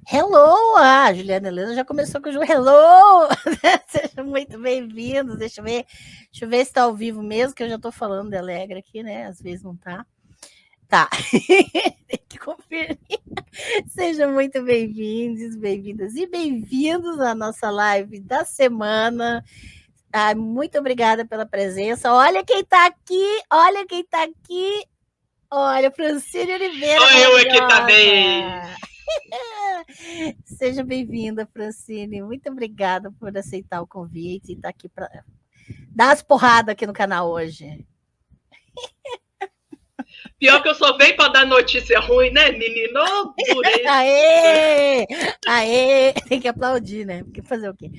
Hello! Ah, a Juliana Helena já começou com o hello! Sejam muito bem-vindos. Deixa eu ver se está ao vivo mesmo, que eu já estou falando de alegre aqui, né? Às vezes não tá. Tá. Tem que conferir. Sejam muito bem-vindos, bem-vindas e bem-vindos à nossa live da semana. Ah, muito obrigada pela presença. Olha quem está aqui, olha quem está aqui. Olha, Francine Oliveira, Sou eu aqui também. maravilhosa. Seja bem-vinda, Francine. Muito obrigada por aceitar o convite e estar aqui para dar as porradas aqui no canal hoje. Pior que eu só venho para dar notícia ruim, né, menino? Dureza. Aê! Aê! Tem que aplaudir, né? Porque fazer o quê?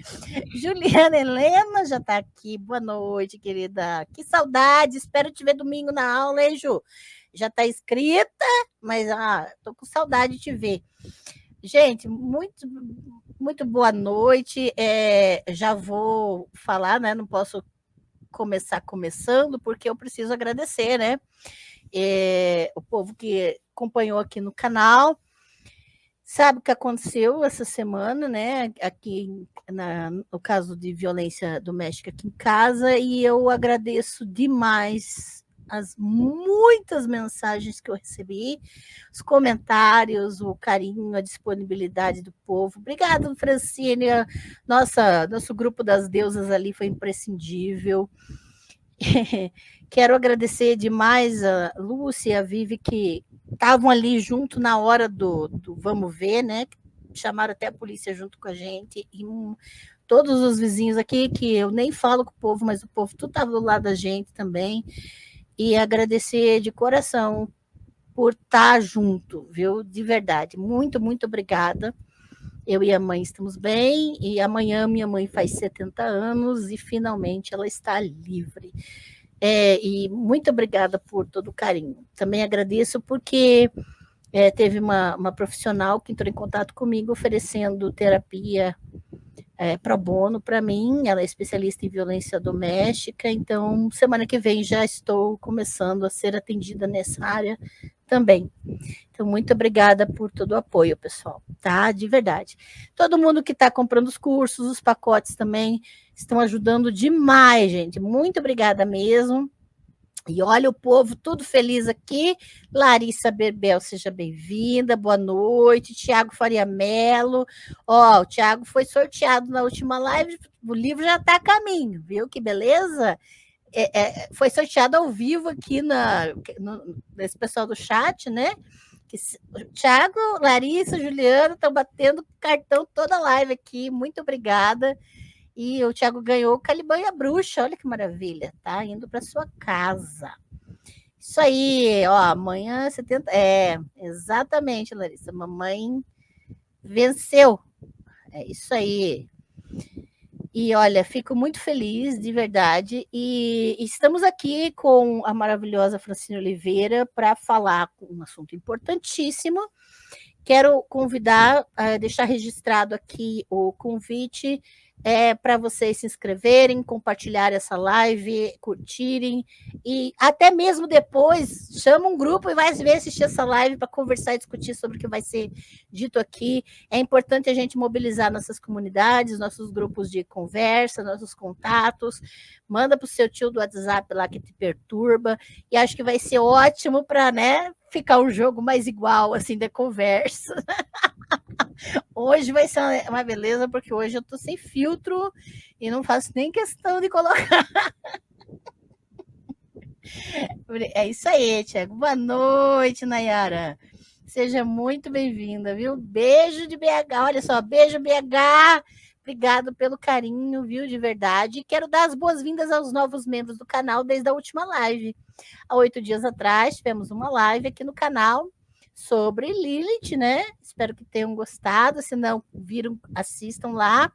Juliana Helena já está aqui. Boa noite, querida. Que saudade. Espero te ver domingo na aula, hein, Ju? Já está inscrita, mas tô com saudade de te ver. Gente, muito boa noite. Já vou falar, né? Não posso começar começando, porque eu preciso agradecer, né? O povo que acompanhou aqui no canal. Sabe o que aconteceu essa semana, né? Aqui no caso de violência doméstica aqui em casa, e eu agradeço demais as muitas mensagens que eu recebi, os comentários, o carinho, a disponibilidade do povo. Obrigada, Francine. Nosso grupo das deusas ali foi imprescindível. Quero agradecer demais a Lúcia e a Vivi, que estavam ali junto na hora do vamos ver, né? Chamaram até a polícia junto com a gente. E todos os vizinhos aqui, que eu nem falo com o povo, mas o povo tudo estava do lado da gente também. E agradecer de coração por estar junto, viu? De verdade. Muito, muito obrigada. Eu e a mãe estamos bem, e amanhã minha mãe faz 70 anos e finalmente ela está livre. E muito obrigada por todo o carinho. Também agradeço porque teve uma profissional que entrou em contato comigo oferecendo terapia pro bono para mim. Ela é especialista em violência doméstica, então semana que vem já estou começando a ser atendida nessa área também. Então, muito obrigada por todo o apoio, pessoal, tá? De verdade. Todo mundo que está comprando os cursos, os pacotes também, estão ajudando demais, gente. Muito obrigada mesmo. E olha o povo tudo feliz aqui. Larissa Berbel, seja bem-vinda. Boa noite. Tiago Faria Mello. O Tiago foi sorteado na última live. O livro já está a caminho, viu? Que beleza? Foi sorteado ao vivo aqui nesse pessoal do chat, né? Tiago, Larissa, Juliana estão batendo cartão toda a live aqui. Muito obrigada. E o Thiago ganhou o Caliban e a Bruxa, olha que maravilha, tá indo para sua casa. Isso aí, ó, amanhã 70. Exatamente, Larissa. Mamãe venceu. É isso aí. E olha, fico muito feliz, de verdade. E estamos aqui com a maravilhosa Francine Oliveira para falar um assunto importantíssimo. Quero convidar, deixar registrado aqui o convite para vocês se inscreverem, compartilhar essa live, curtirem, e até mesmo depois chama um grupo e vai ver assistir essa live para conversar e discutir sobre o que vai ser dito aqui. É importante a gente mobilizar nossas comunidades, nossos grupos de conversa, nossos contatos. Manda para o seu tio do WhatsApp lá que te perturba, e acho que vai ser ótimo para, né, ficar um jogo mais igual, assim, de conversa. Hoje vai ser uma beleza, porque hoje eu tô sem filtro e não faço nem questão de colocar. É isso aí, Tiago. Boa noite, Nayara. Seja muito bem-vinda, viu? Beijo de BH. Olha só, beijo, BH. Obrigado pelo carinho, viu? De verdade. Quero dar as boas-vindas aos novos membros do canal desde a última live. Há 8 dias atrás, tivemos uma live aqui no canal sobre Lilith, né? Espero que tenham gostado. Se não viram, assistam lá.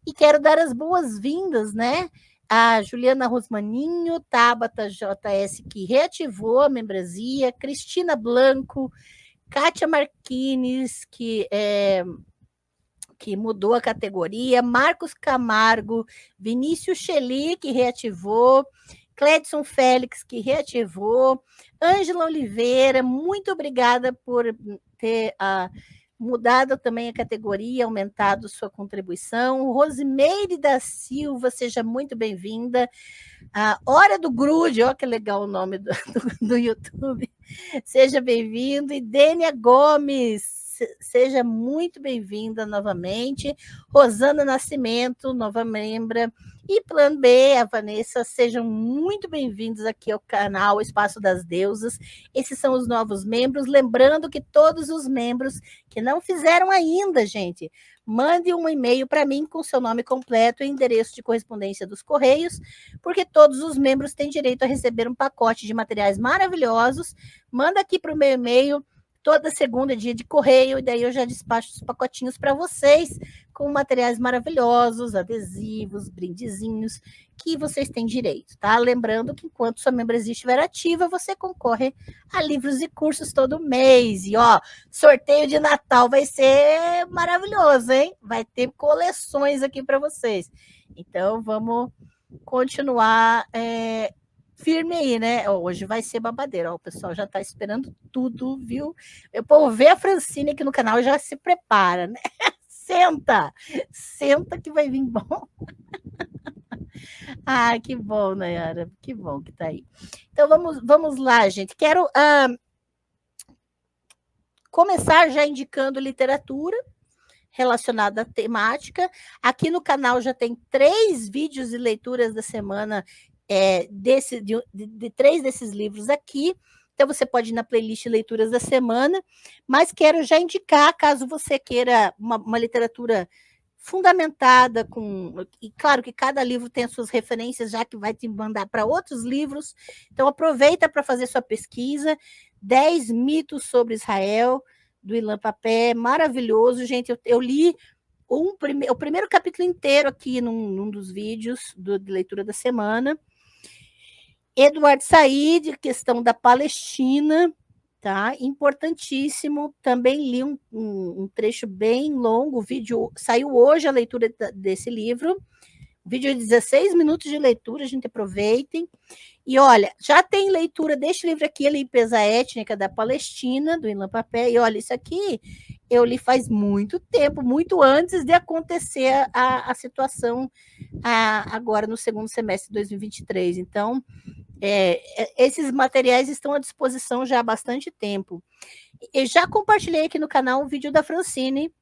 E quero dar as boas-vindas, né? A Juliana Rosmaninho, Tabata JS, que reativou a membresia, Cristina Blanco, Kátia Marquines, que mudou a categoria, Marcos Camargo, Vinícius Cheli, que reativou, Cledson Félix, que reativou, Ângela Oliveira, muito obrigada por ter mudado também a categoria, aumentado sua contribuição. Rosimeire da Silva, seja muito bem-vinda. A Hora do Grude, olha que legal o nome do YouTube. Seja bem-vindo. E Dênia Gomes, seja muito bem-vinda novamente. Rosana Nascimento, nova membra. E Plano B, a Vanessa, sejam muito bem-vindos aqui ao canal Espaço das Deusas. Esses são os novos membros. Lembrando que todos os membros que não fizeram ainda, gente, mande um e-mail para mim com seu nome completo e endereço de correspondência dos Correios, porque todos os membros têm direito a receber um pacote de materiais maravilhosos. Manda aqui para o meu e-mail. Toda segunda é dia de correio, e daí eu já despacho os pacotinhos para vocês, com materiais maravilhosos, adesivos, brindezinhos, que vocês têm direito, tá? Lembrando que enquanto sua membresia estiver ativa, você concorre a livros e cursos todo mês. E, ó, sorteio de Natal vai ser maravilhoso, hein? Vai ter coleções aqui para vocês. Então, vamos continuar firme aí, né? Hoje vai ser babadeiro. O pessoal já está esperando tudo, viu? O povo vê a Francine aqui no canal e já se prepara, né? Senta que vai vir bom. Ah, que bom, Nayara. Que bom que tá aí. Então, vamos lá, gente. Quero começar já indicando literatura relacionada à temática. Aqui no canal já tem 3 vídeos e leituras da semana de 3 desses livros aqui. Então, você pode ir na playlist Leituras da Semana, mas quero já indicar, caso você queira uma literatura fundamentada e claro que cada livro tem as suas referências, já que vai te mandar para outros livros. Então, aproveita para fazer sua pesquisa. 10 mitos sobre Israel, do Ilan Papé, maravilhoso, gente. Eu li o primeiro capítulo inteiro aqui num dos vídeos de leitura da semana. Eduardo Said, questão da Palestina, tá? Importantíssimo. Também li um trecho bem longo, o vídeo saiu hoje a leitura desse livro. Vídeo de 16 minutos de leitura, a gente aproveitem. E olha, já tem leitura deste livro aqui, A Limpeza Étnica da Palestina, do Ilan Papé. E olha, isso aqui eu li faz muito tempo, muito antes de acontecer a situação agora no segundo semestre de 2023. Então, esses materiais estão à disposição já há bastante tempo. Eu já compartilhei aqui no canal um vídeo da Francine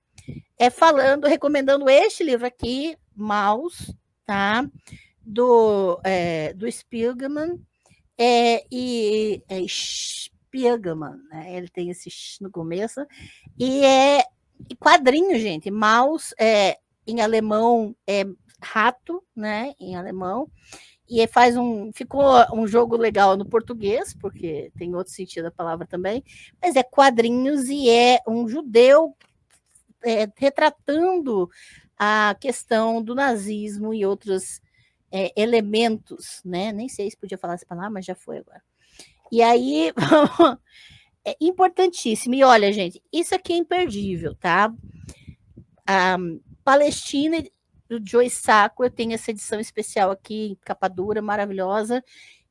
recomendando este livro aqui, Maus, tá? Do Spiegelman, Spiegelman, né? Ele tem esse no começo, e quadrinho, gente. Maus em alemão é rato, né? Em alemão. E ficou um jogo legal no português, porque tem outro sentido da palavra também, mas é quadrinhos e é um judeu retratando a questão do nazismo e outros elementos, né? Nem sei se podia falar essa palavra, mas já foi agora. E aí, é importantíssimo. E olha, gente, isso aqui é imperdível, tá? A Palestina do Joe Sacco, eu tenho essa edição especial aqui, capa dura, maravilhosa.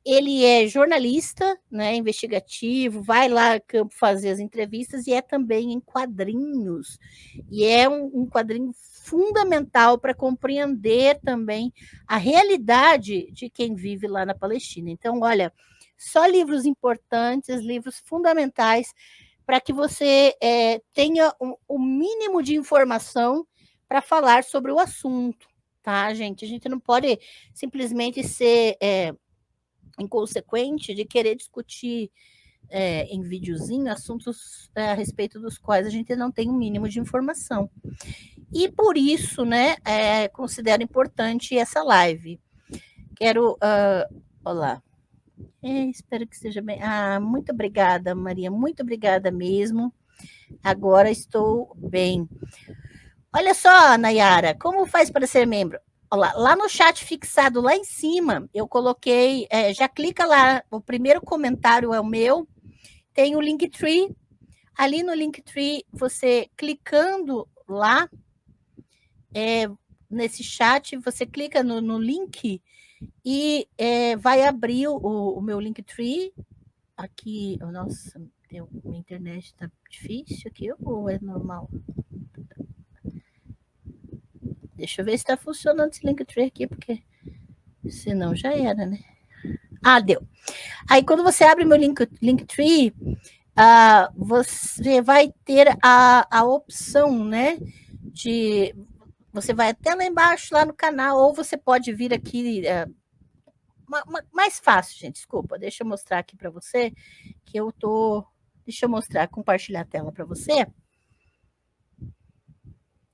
Ele é jornalista, né, investigativo, vai lá a campo fazer as entrevistas e é também em quadrinhos. E é um quadrinho fundamental para compreender também a realidade de quem vive lá na Palestina. Então, olha, só livros importantes, livros fundamentais para que você tenha o mínimo de informação para falar sobre o assunto, tá, gente? A gente não pode simplesmente ser inconsequente de querer discutir em videozinho assuntos a respeito dos quais a gente não tem o mínimo de informação. E por isso, né, considero importante essa live. Quero... olá. Espero que esteja bem. Muito obrigada, Maria. Muito obrigada mesmo. Agora estou bem. Olha só, Nayara, como faz para ser membro? Olha lá no chat fixado lá em cima, eu coloquei, já clica lá, o primeiro comentário é o meu, tem o Linktree, ali no Linktree, você clicando lá, nesse chat, você clica no link e vai abrir o meu Linktree, aqui, nossa, Minha internet está difícil aqui ou é normal? Deixa eu ver se está funcionando esse Linktree aqui, porque senão já era, né? Ah, deu. Aí, quando você abre meu Linktree, você vai ter a opção, né? Você vai até lá embaixo, lá no canal, ou você pode vir aqui. Mais fácil, gente, desculpa. Deixa eu mostrar aqui para você que eu tô. Deixa eu mostrar, compartilhar a tela para você.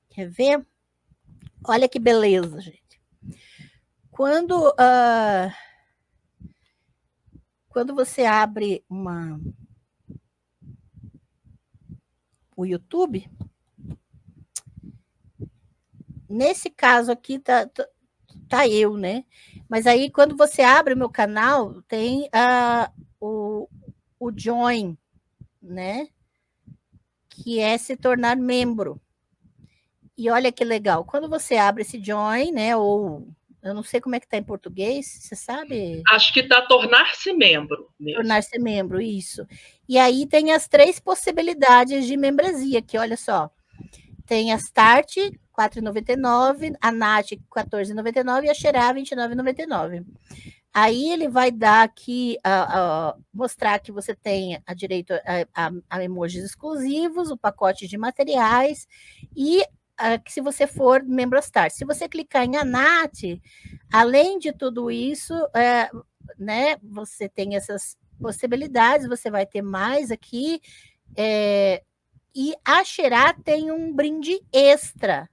Quer ver? Olha que beleza, gente. Quando você abre o YouTube, nesse caso aqui tá eu, né? Mas aí, quando você abre o meu canal, tem o Join, né? Que é se tornar membro. E olha que legal, quando você abre esse Join, né? Ou eu não sei como é que tá em português, você sabe? Acho que tá tornar-se membro mesmo. Tornar-se membro, isso. E aí tem as 3 possibilidades de membresia, que olha só. Tem a Start, R$ 4,99, a Nat, R$ 14,99 e a Xerá, R$ 29,99. Aí ele vai dar aqui, mostrar que você tem direito a emojis exclusivos, o pacote de materiais e que se você for membro Start. Se você clicar em Anat, além de tudo isso, né, você tem essas possibilidades, você vai ter mais aqui, e a Xerá tem um brinde extra,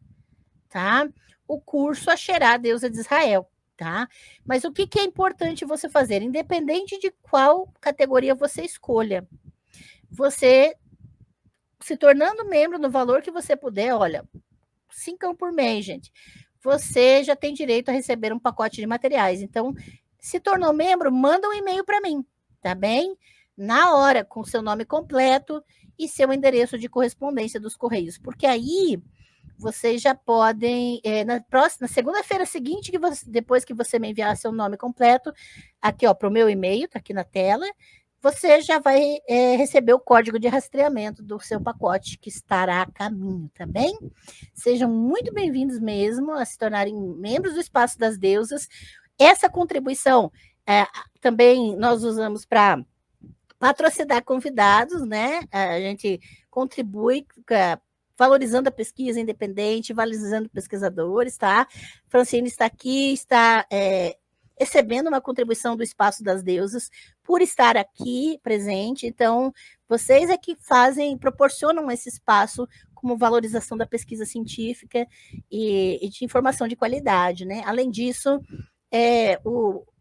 tá? O curso A Xerá, Deusa de Israel, tá? Mas o que é importante você fazer? Independente de qual categoria você escolha, você se tornando membro no valor que você puder, olha, 5 por mês, gente, você já tem direito a receber um pacote de materiais. Então, se tornou membro, manda um e-mail para mim, tá bem? Na hora, com seu nome completo e seu endereço de correspondência dos Correios, porque aí vocês já podem, na segunda-feira seguinte, depois que você me enviar seu nome completo, aqui, ó, para o meu e-mail, tá aqui na tela, você já vai receber o código de rastreamento do seu pacote, que estará a caminho, tá bem? Sejam muito bem-vindos mesmo a se tornarem membros do Espaço das Deusas. Essa contribuição também nós usamos para patrocinar convidados, né? A gente contribui valorizando a pesquisa independente, valorizando pesquisadores, tá? Francine está aqui, está recebendo uma contribuição do Espaço das Deusas por estar aqui presente. Então, vocês é que proporcionam esse espaço como valorização da pesquisa científica e de informação de qualidade, né? Além disso,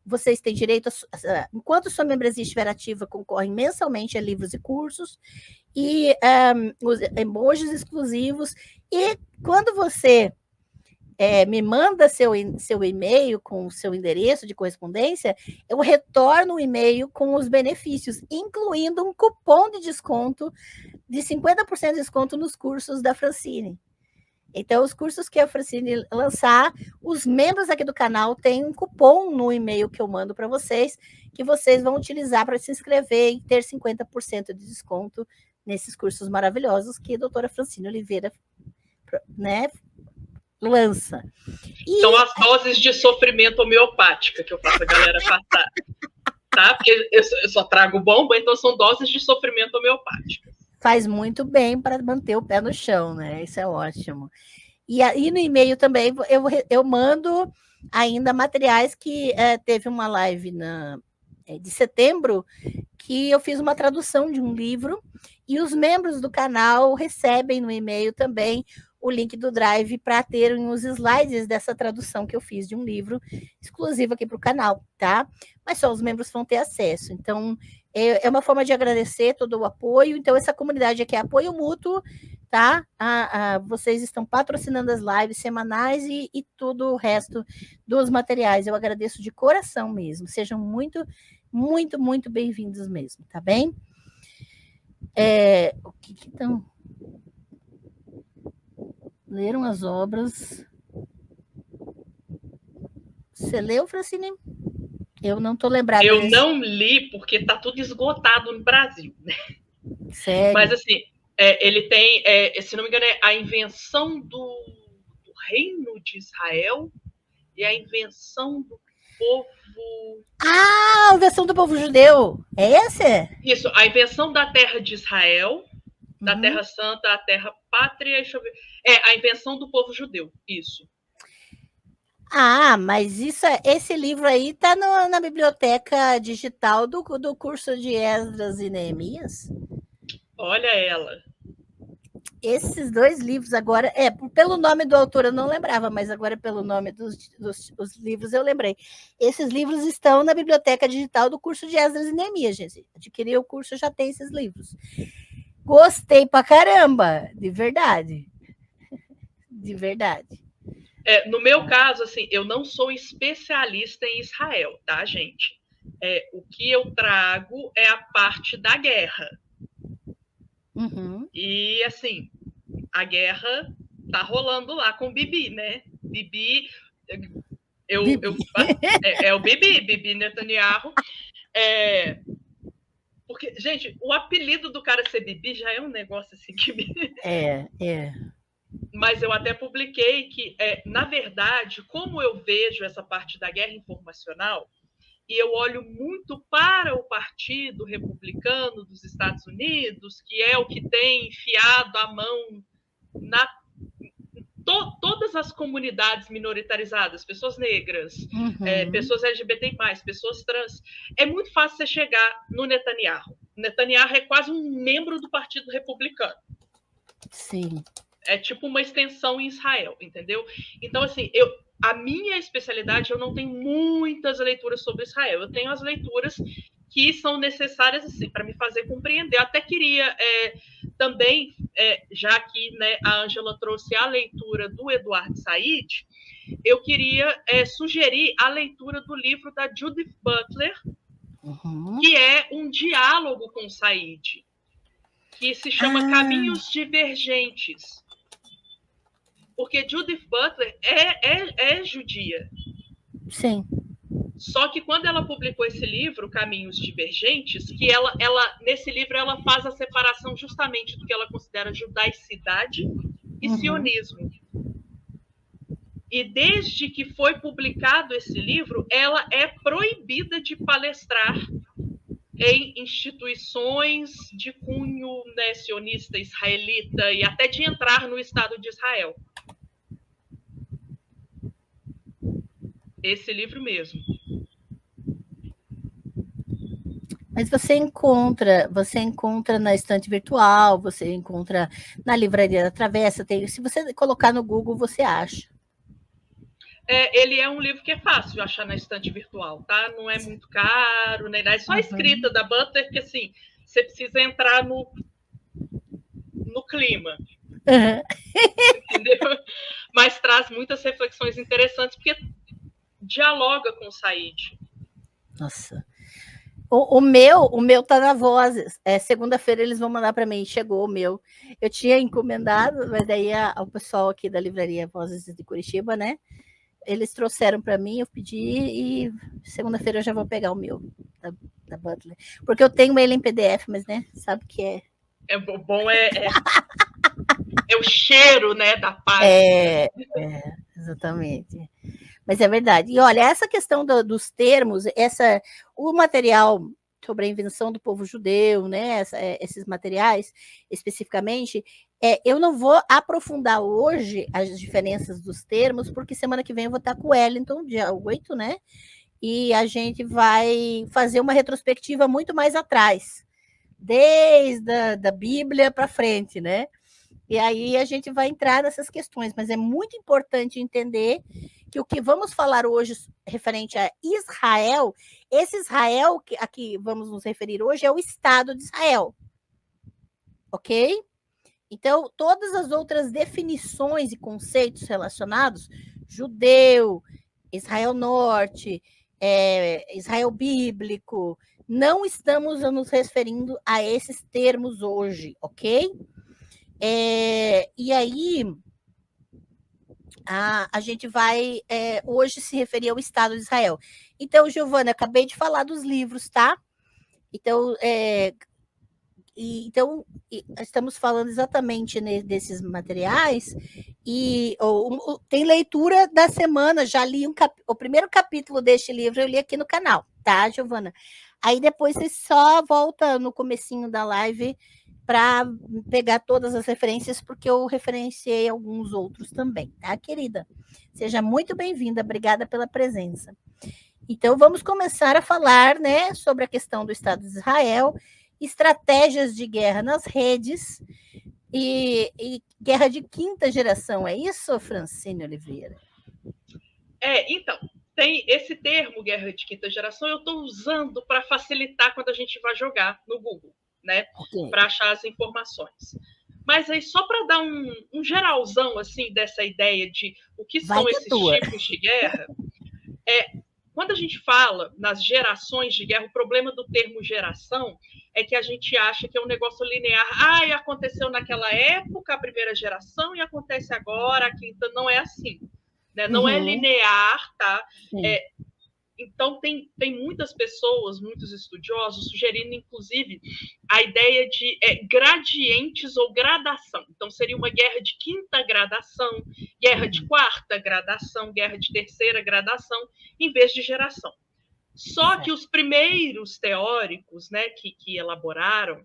vocês têm direito, enquanto sua membresia estiver ativa, concorrem mensalmente a livros e cursos, e os emojis exclusivos, e quando você me manda seu e-mail com o seu endereço de correspondência, eu retorno o e-mail com os benefícios, incluindo um cupom de desconto de 50% de desconto nos cursos da Francine. Então, os cursos que a Francine lançar, os membros aqui do canal têm um cupom no e-mail que eu mando para vocês, que vocês vão utilizar para se inscrever e ter 50% de desconto nesses cursos maravilhosos que a doutora Francine Oliveira, né, lança. São as doses de sofrimento homeopática que eu faço a galera passar. Tá? Porque eu só trago bomba, então são doses de sofrimento homeopática. Faz muito bem para manter o pé no chão, né? Isso é ótimo. E aí no e-mail também eu mando ainda materiais que teve uma live de setembro que eu fiz uma tradução de um livro e os membros do canal recebem no e-mail também o link do Drive para terem os slides dessa tradução que eu fiz de um livro exclusivo aqui para o canal, tá? Mas só os membros vão ter acesso. Então, é uma forma de agradecer todo o apoio. Então, essa comunidade aqui é apoio mútuo, tá? Vocês estão patrocinando as lives semanais e tudo o resto dos materiais. Eu agradeço de coração mesmo. Sejam muito, muito, muito bem-vindos mesmo, tá bem? O que estão... Leram as obras. Você leu, Francine? Eu não estou lembrada. Eu não li, porque está tudo esgotado no Brasil, né? Sério? Mas, assim, ele tem, se não me engano, é a invenção do reino de Israel e a invenção do povo... Ah, a invenção do povo judeu. É esse? Isso, a invenção da terra de Israel, da Uhum. Terra Santa, a Terra Pátria, deixa eu ver. A invenção do povo judeu, isso. Ah, mas esse livro aí tá na biblioteca digital do curso de Esdras e Neemias. Olha ela. Esses dois livros agora, pelo nome do autor eu não lembrava, mas agora pelo nome dos livros eu lembrei. Esses livros estão na biblioteca digital do curso de Esdras e Neemias, gente. Adquiri o curso, já tem esses livros. Gostei pra caramba, de verdade. De verdade. No meu caso, assim, eu não sou especialista em Israel, tá, gente? O que eu trago é a parte da guerra. Uhum. E, assim, a guerra tá rolando lá com o Bibi, né? Bibi, é o Bibi Netanyahu. Porque, gente, o apelido do cara ser Bibi já é um negócio assim que me... Mas eu até publiquei que, na verdade, como eu vejo essa parte da guerra informacional, e eu olho muito para o Partido Republicano dos Estados Unidos, que é o que tem enfiado a mão na todas as comunidades minoritarizadas, pessoas negras, pessoas LGBT+, pessoas trans. É muito fácil você chegar no Netanyahu. Netanyahu é quase um membro do Partido Republicano. Sim. É tipo uma extensão em Israel, entendeu? Então, assim, a minha especialidade, eu não tenho muitas leituras sobre Israel. Eu tenho as leituras que são necessárias, assim, para me fazer compreender. Eu até queria também, já que, né, a Ângela trouxe a leitura do Eduardo Said, eu queria sugerir a leitura do livro da Judith Butler, que é um diálogo com Said, que se chama Caminhos Divergentes. Porque Judith Butler é judia. Sim. Só que quando ela publicou esse livro, Caminhos Divergentes, que ela nesse livro ela faz a separação justamente do que ela considera judaicidade e sionismo. E desde que foi publicado esse livro, ela é proibida de palestrar em instituições de cunho, né, sionista, israelita, e até de entrar no Estado de Israel. Esse livro mesmo. Mas você encontra na estante virtual, você encontra na livraria da Travessa, se você colocar no Google, você acha. Ele é um livro que é fácil de achar na estante virtual, tá? Não é muito caro, nem nada. É só a escrita da Butler, que, assim, você precisa entrar no clima. Entendeu? Mas traz muitas reflexões interessantes, porque dialoga com o Said. Nossa. O meu tá na Vozes. Segunda-feira eles vão mandar para mim. Chegou o meu. Eu tinha encomendado, mas daí o pessoal aqui da livraria Vozes de Curitiba, né? Eles trouxeram para mim, eu pedi e segunda-feira eu já vou pegar o meu da Butler. Porque eu tenho ele em PDF, mas, né? Sabe que é. Bom o cheiro, né, da página. Exatamente. Mas é verdade. E olha, essa questão dos termos, o material sobre a invenção do povo judeu, né? Esses materiais especificamente, eu não vou aprofundar hoje as diferenças dos termos, porque semana que vem eu vou estar com o Wellington, dia 8, né? E a gente vai fazer uma retrospectiva muito mais atrás, desde a Bíblia para frente, né? E aí a gente vai entrar nessas questões, mas é muito importante entender que o que vamos falar hoje referente a Israel, esse Israel a que vamos nos referir hoje é o Estado de Israel. Ok? Então, todas as outras definições e conceitos relacionados, judeu, Israel Norte, Israel bíblico, não estamos nos referindo a esses termos hoje, ok? E aí, a gente vai hoje se referir ao Estado de Israel. Então, Giovana, acabei de falar dos livros, tá? Então, Então, estamos falando exatamente desses materiais, e tem leitura da semana, já li o primeiro capítulo deste livro, eu li aqui no canal, tá, Giovana? Aí depois você só volta no comecinho da live para pegar todas as referências, porque eu referenciei alguns outros também, tá, querida? Seja muito bem-vinda, obrigada pela presença. Então, vamos começar a falar, né, sobre a questão do Estado de Israel, estratégias de guerra nas redes e guerra de quinta geração. É isso, Francine Oliveira? Então, tem esse termo, guerra de quinta geração, eu estou usando para facilitar quando a gente vai jogar no Google, né? Okay. Para achar as informações. Mas aí, só para dar um geralzão assim dessa ideia de o que são esses tipos de guerra, quando a gente fala nas gerações de guerra, o problema do termo geração é que a gente acha que é um negócio linear. Aconteceu naquela época a primeira geração e acontece agora a quinta. Não é assim, né? Não é linear, tá? Então, tem muitas pessoas, muitos estudiosos, sugerindo, inclusive, a ideia de gradientes ou gradação. Então, seria uma guerra de quinta gradação, guerra de quarta gradação, guerra de terceira gradação, em vez de geração. Só que os primeiros teóricos, né, que elaboraram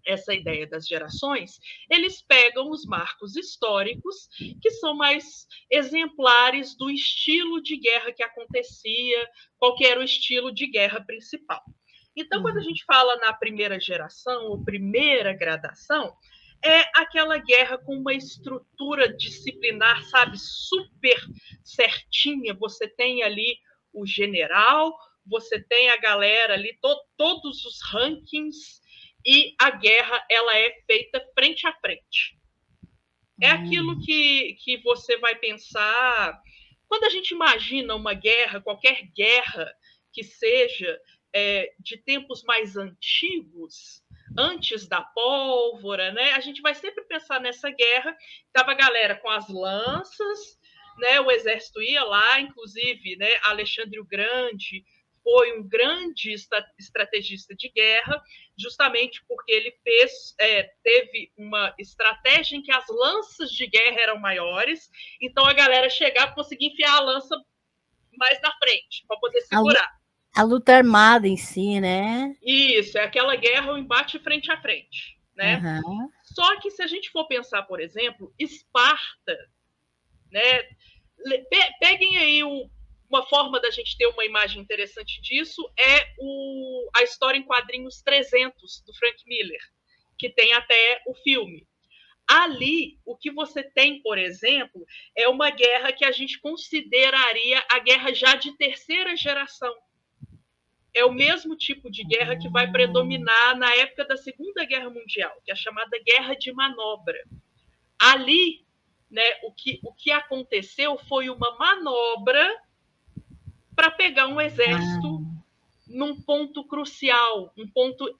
essa ideia das gerações, eles pegam os marcos históricos que são mais exemplares do estilo de guerra que acontecia, qual que era o estilo de guerra principal. Então, quando a gente fala na primeira geração ou primeira gradação, é aquela guerra com uma estrutura disciplinar, sabe, super certinha. Você tem ali o general, você tem a galera ali, todos os rankings, e a guerra ela é feita frente a frente. É aquilo que você vai pensar quando a gente imagina uma guerra, qualquer guerra que seja de tempos mais antigos, antes da pólvora, né? A gente vai sempre pensar nessa guerra. Tava a galera com as lanças, né? O exército ia lá, inclusive, né? Alexandre o Grande foi um grande estrategista de guerra, justamente porque ele teve uma estratégia em que as lanças de guerra eram maiores, então a galera chegava e conseguia enfiar a lança mais na frente, para poder segurar. A luta armada em si, né? Isso, é aquela guerra, o embate frente a frente, né? Uhum. Só que se a gente for pensar, por exemplo, Esparta, né? Peguem aí uma forma da gente ter uma imagem interessante disso é a história em quadrinhos 300, do Frank Miller, que tem até o filme. Ali, o que você tem, por exemplo, é uma guerra que a gente consideraria a guerra já de terceira geração. É o mesmo tipo de guerra que vai predominar na época da Segunda Guerra Mundial, que é a chamada Guerra de Manobra. Ali, né, o que aconteceu foi uma manobra para pegar um exército num ponto crucial, um ponto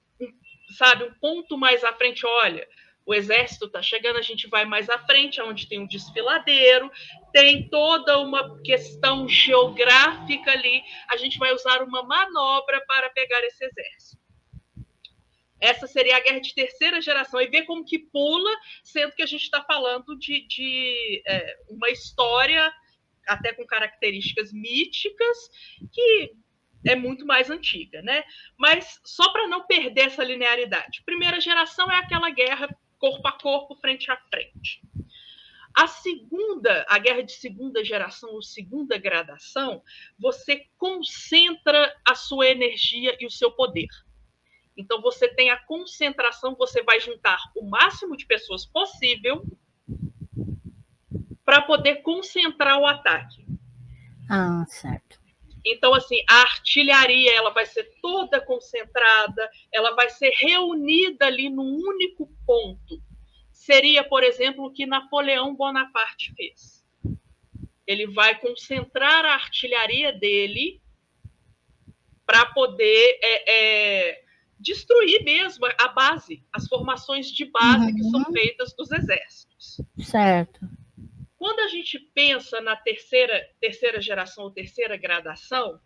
mais à frente. Olha, o exército está chegando, a gente vai mais à frente, onde tem um desfiladeiro, tem toda uma questão geográfica ali, a gente vai usar uma manobra para pegar esse exército. Essa seria a guerra de terceira geração, e ver como que pula, sendo que a gente está falando de uma história até com características míticas, que é muito mais antiga, né? Mas só para não perder essa linearidade. Primeira geração é aquela guerra corpo a corpo, frente a frente. A guerra de segunda geração ou segunda gradação, você concentra a sua energia e o seu poder. Então, você tem a concentração, você vai juntar o máximo de pessoas possível para poder concentrar o ataque. Certo. Então, assim, a artilharia ela vai ser toda concentrada, ela vai ser reunida ali num único ponto. Seria, por exemplo, o que Napoleão Bonaparte fez. Ele vai concentrar a artilharia dele para poder destruir mesmo a base, as formações de base que são feitas dos exércitos. Certo. Quando a gente pensa na terceira geração ou terceira gradação,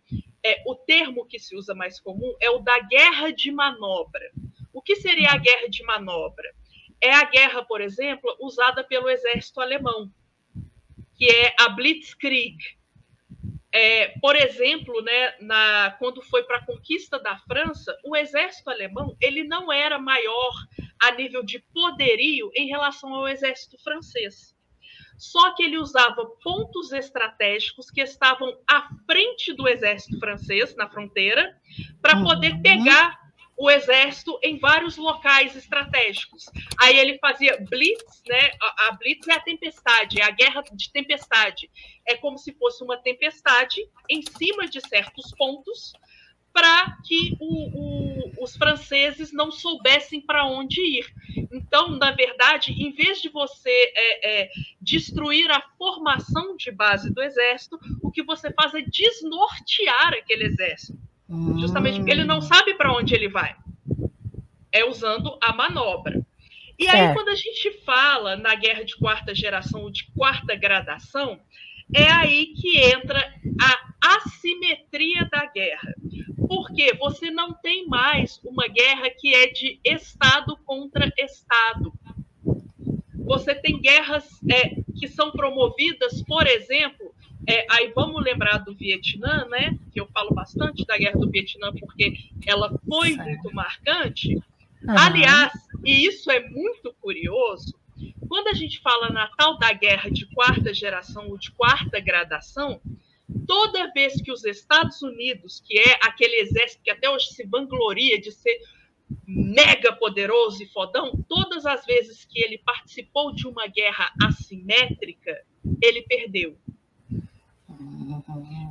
o termo que se usa mais comum é o da guerra de manobra. O que seria a guerra de manobra? É a guerra, por exemplo, usada pelo exército alemão, que é a Blitzkrieg. Por exemplo, né, quando foi para a conquista da França, o exército alemão ele não era maior a nível de poderio em relação ao exército francês. Só que ele usava pontos estratégicos que estavam à frente do exército francês, na fronteira, para poder pegar o exército em vários locais estratégicos. Aí ele fazia blitz, né? A blitz é a tempestade, é a guerra de tempestade. É como se fosse uma tempestade em cima de certos pontos para que os franceses não soubessem para onde ir. Então, na verdade, em vez de você destruir a formação de base do exército, o que você faz é desnortear aquele exército. Justamente porque ele não sabe para onde ele vai. É usando a manobra. E aí, quando a gente fala na guerra de quarta geração ou de quarta gradação, é aí que entra a assimetria da guerra. Porque você não tem mais uma guerra que é de Estado contra Estado. Você tem guerras que são promovidas, por exemplo, aí vamos lembrar do Vietnã, né? Que eu falo bastante da guerra do Vietnã porque ela foi muito marcante. Aliás, e isso é muito curioso, quando a gente fala na tal da guerra de quarta geração ou de quarta gradação, toda vez que os Estados Unidos, que é aquele exército que até hoje se vangloria de ser mega poderoso e fodão, todas as vezes que ele participou de uma guerra assimétrica, ele perdeu.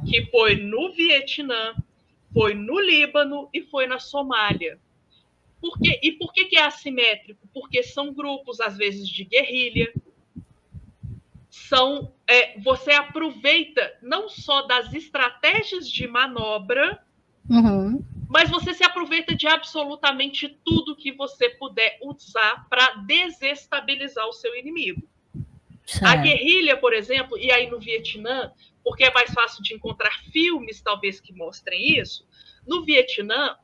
Que foi no Vietnã, foi no Líbano e foi na Somália. E por que é assimétrico? Porque são grupos, às vezes, de guerrilha. Você aproveita não só das estratégias de manobra, mas você se aproveita de absolutamente tudo que você puder usar para desestabilizar o seu inimigo. A guerrilha, por exemplo, e aí no Vietnã, porque é mais fácil de encontrar filmes, talvez, que mostrem isso, no Vietnã,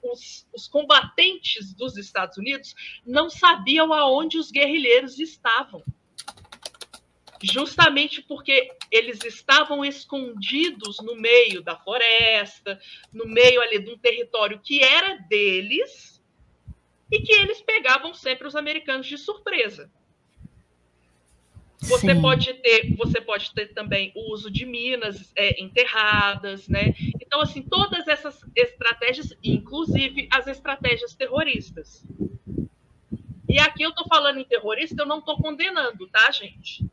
os combatentes dos Estados Unidos não sabiam aonde os guerrilheiros estavam. Justamente porque eles estavam escondidos no meio da floresta, no meio ali de um território que era deles e que eles pegavam sempre os americanos de surpresa. Você pode ter também o uso de minas enterradas, né? Então, assim, todas essas estratégias, inclusive as estratégias terroristas. E aqui eu estou falando em terrorista, eu não estou condenando, tá, gente?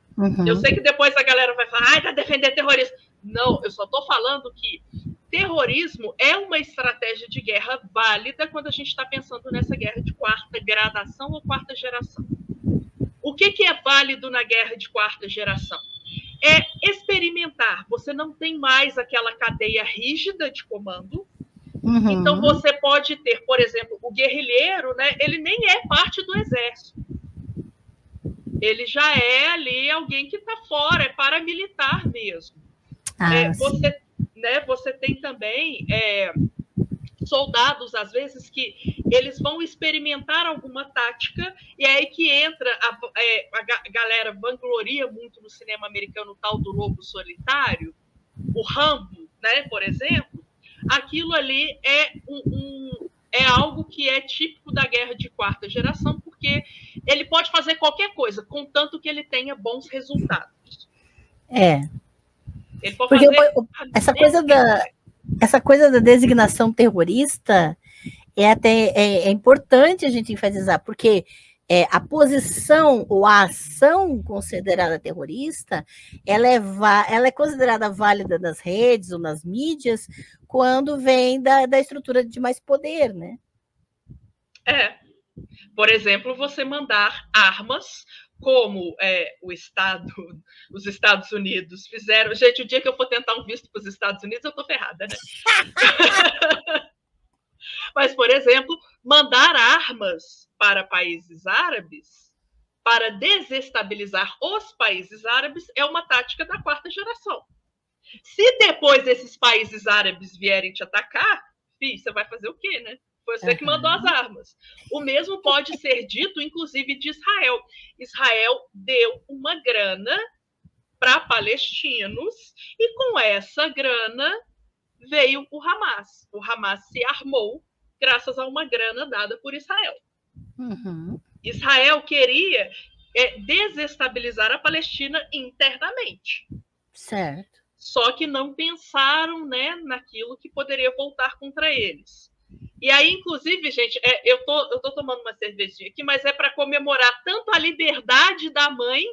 Eu sei que depois a galera vai falar, tá defendendo terrorista. Não, eu só estou falando que terrorismo é uma estratégia de guerra válida quando a gente está pensando nessa guerra de quarta gradação ou quarta geração. O que é válido na guerra de quarta geração? É experimentar. Você não tem mais aquela cadeia rígida de comando. Então, você pode ter, por exemplo, o guerrilheiro, né? Ele nem é parte do exército. Ele já é ali alguém que está fora, é paramilitar mesmo. Você tem também soldados, às vezes, que eles vão experimentar alguma tática, e é aí que entra a galera vangloria muito no cinema americano o tal do lobo solitário, o Rambo, né, por exemplo. Aquilo ali é algo que é típico da guerra de quarta geração, porque ele pode fazer qualquer coisa, contanto que ele tenha bons resultados. Ele pode porque essa coisa da designação terrorista é importante a gente enfatizar, porque a posição ou a ação considerada terrorista, ela é considerada válida nas redes ou nas mídias quando vem da estrutura de mais poder, né? Por exemplo, você mandar armas como os Estados Unidos fizeram. Gente, o dia que eu for tentar um visto para os Estados Unidos, eu tô ferrada, né? Mas, por exemplo, mandar armas para países árabes para desestabilizar os países árabes é uma tática da quarta geração. Se depois esses países árabes vierem te atacar, filho, você vai fazer o quê, né? Foi você que mandou as armas. O mesmo pode ser dito, inclusive, de Israel. Israel deu uma grana para palestinos e com essa grana veio o Hamas. O Hamas se armou graças a uma grana dada por Israel. Uhum. Israel queria desestabilizar a Palestina internamente. Certo. Só que não pensaram, né, naquilo que poderia voltar contra eles. E aí, inclusive, gente, eu tô tomando uma cervejinha aqui, mas é para comemorar tanto a liberdade da mãe,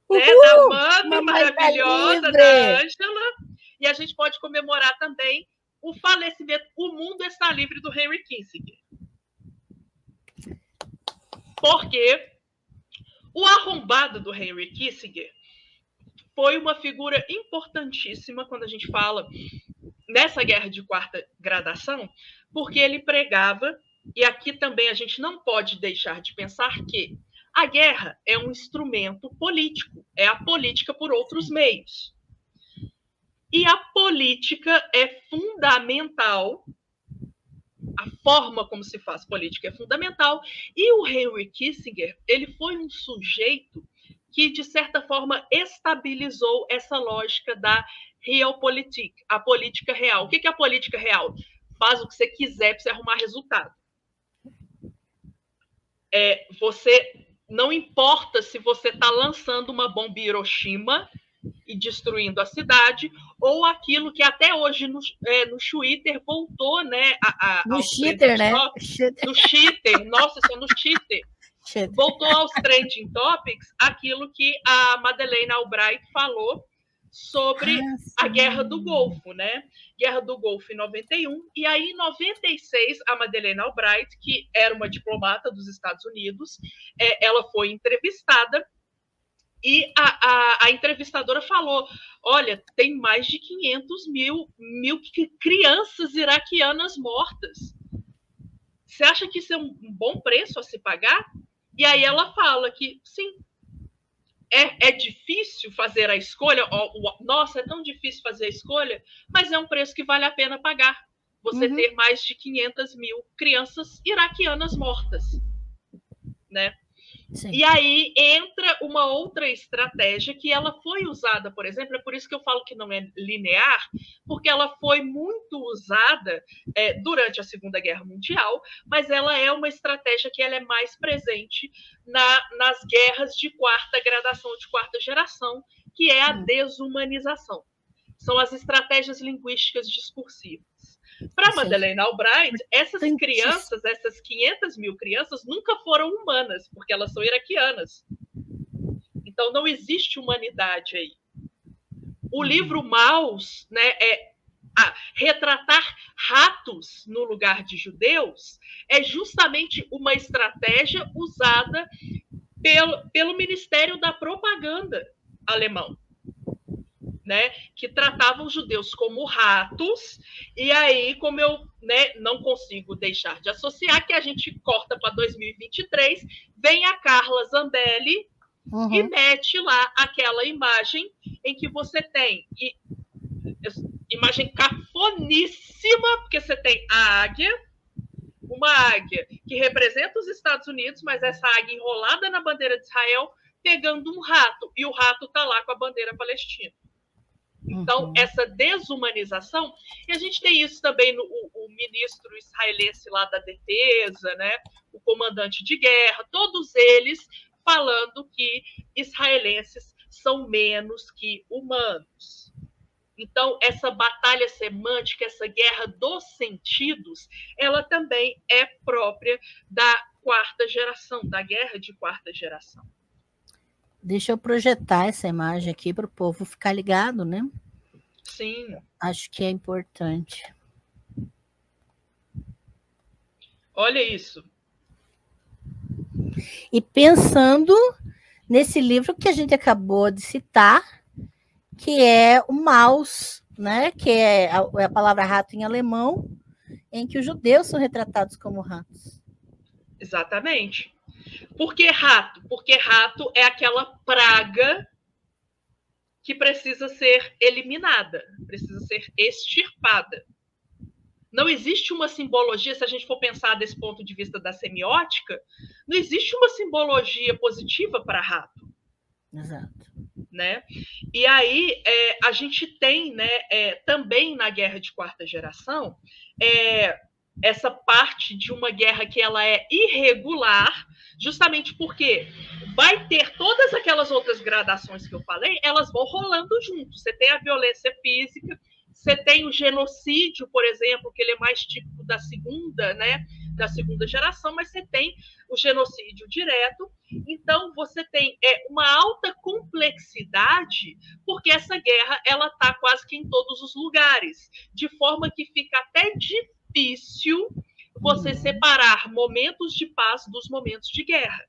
né, da mãe maravilhosa, da Ângela, e a gente pode comemorar também o falecimento, o mundo está livre do Henry Kissinger. Porque o arrombado do Henry Kissinger foi uma figura importantíssima quando a gente fala nessa guerra de quarta gradação, porque ele pregava, e aqui também a gente não pode deixar de pensar que a guerra é um instrumento político, é a política por outros meios. E a política é fundamental, a forma como se faz política é fundamental, e o Henry Kissinger, ele foi um sujeito que, de certa forma, estabilizou essa lógica da realpolitik, a política real. O que é a política real? Faz o que você quiser para você arrumar resultado. Você não importa se você está lançando uma bomba em Hiroshima e destruindo a cidade, ou aquilo que até hoje no Twitter voltou, né? No cheater, né? No cheater, nossa, isso é no cheater. Voltou aos trending topics aquilo que a Madeleine Albright falou sobre a Guerra do Golfo, né? Guerra do Golfo em 91, e aí em 96 a Madeleine Albright, que era uma diplomata dos Estados Unidos, ela foi entrevistada e a entrevistadora falou, olha, tem mais de 500 mil crianças iraquianas mortas. Você acha que isso é um bom preço a se pagar? E aí ela fala que, sim, é difícil fazer a escolha, nossa, é tão difícil fazer a escolha, mas é um preço que vale a pena pagar. Você ter mais de 500 mil crianças iraquianas mortas, né? Sim. E aí entra uma outra estratégia que ela foi usada, por exemplo, é por isso que eu falo que não é linear, porque ela foi muito usada durante a Segunda Guerra Mundial, mas ela é uma estratégia que ela é mais presente nas guerras de quarta gradação, de quarta geração, que é a desumanização. São as estratégias linguísticas discursivas. Para Madeleine Albright, essas crianças, essas 500 mil crianças, nunca foram humanas, porque elas são iraquianas. Então, não existe humanidade aí. O livro Maus, né, retratar ratos no lugar de judeus, é justamente uma estratégia usada pelo Ministério da Propaganda alemão. Né, que tratavam os judeus como ratos, e aí, como eu não consigo deixar de associar, que a gente corta para 2023, vem a Carla Zambelli e mete lá aquela imagem em que você tem, imagem cafoníssima, porque você tem a águia, uma águia que representa os Estados Unidos, mas essa águia enrolada na bandeira de Israel, pegando um rato, e o rato está lá com a bandeira palestina. Então, essa desumanização, e a gente tem isso também no ministro israelense lá da defesa, né? O comandante de guerra, todos eles falando que israelenses são menos que humanos. Então, essa batalha semântica, essa guerra dos sentidos, ela também é própria da quarta geração, da guerra de quarta geração. Deixa eu projetar essa imagem aqui para o povo ficar ligado, né? Sim. Acho que é importante. Olha isso. E pensando nesse livro que a gente acabou de citar, que é o Maus, né? Que é a palavra rato em alemão, em que os judeus são retratados como ratos. Exatamente. Por que rato? Porque rato é aquela praga que precisa ser eliminada, precisa ser extirpada. Não existe uma simbologia, se a gente for pensar desse ponto de vista da semiótica, não existe uma simbologia positiva para rato. Exato. Né? E aí a gente tem, né, também na guerra de quarta geração, essa parte de uma guerra que ela é irregular, justamente porque vai ter todas aquelas outras gradações que eu falei, elas vão rolando junto. Você tem a violência física, você tem o genocídio, por exemplo, que ele é mais típico da segunda, né, da segunda geração, mas você tem o genocídio direto. Então, você tem uma alta complexidade, porque essa guerra ela está quase que em todos os lugares, de forma que fica até difícil você separar momentos de paz dos momentos de guerra.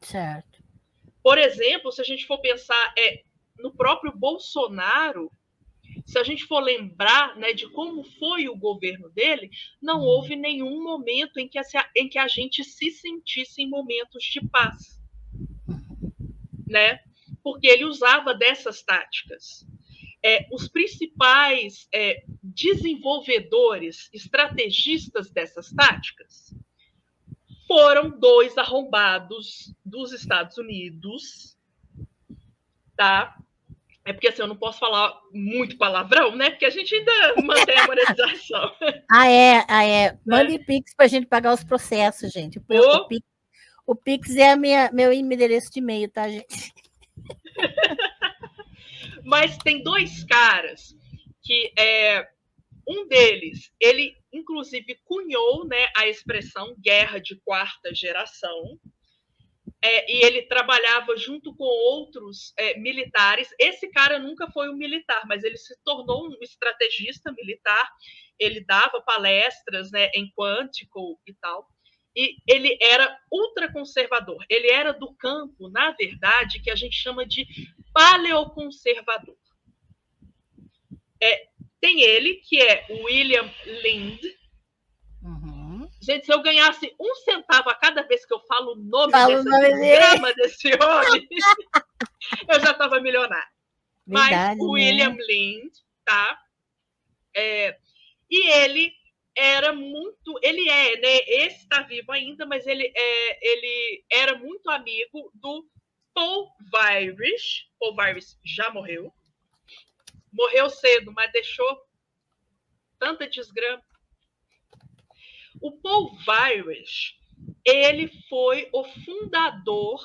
Certo. Por exemplo, se a gente for pensar no próprio Bolsonaro, se a gente for lembrar, né, de como foi o governo dele, não houve nenhum momento em que a gente se sentisse em momentos de paz, né? Porque ele usava dessas táticas. Os principais desenvolvedores, estrategistas dessas táticas foram dois arrombados dos Estados Unidos, tá? É porque assim, eu não posso falar muito palavrão, né? Porque a gente ainda mantém a monetização. Mande Pix para a gente pagar os processos, gente. O Pix é meu endereço de e-mail, tá, gente? Mas tem dois caras que um deles, ele inclusive cunhou, né, a expressão guerra de quarta geração, e ele trabalhava junto com outros militares. Esse cara nunca foi um militar, mas ele se tornou um estrategista militar. Ele dava palestras, né, em Quantico e tal. E ele era ultraconservador. Ele era do campo, na verdade, que a gente chama de paleoconservador. Tem ele, que é William Lind. Gente, se eu ganhasse 1 centavo a cada vez que eu falo o nome desse homem, eu já estava milionário. Verdade, mas o William Lind, tá? E ele era muito... Ele né? Esse está vivo ainda, mas ele era muito amigo do Paul Weyrich. Paul Weyrich já morreu. Morreu cedo, mas deixou tanta desgrama. O Paul Weyrich, ele foi o fundador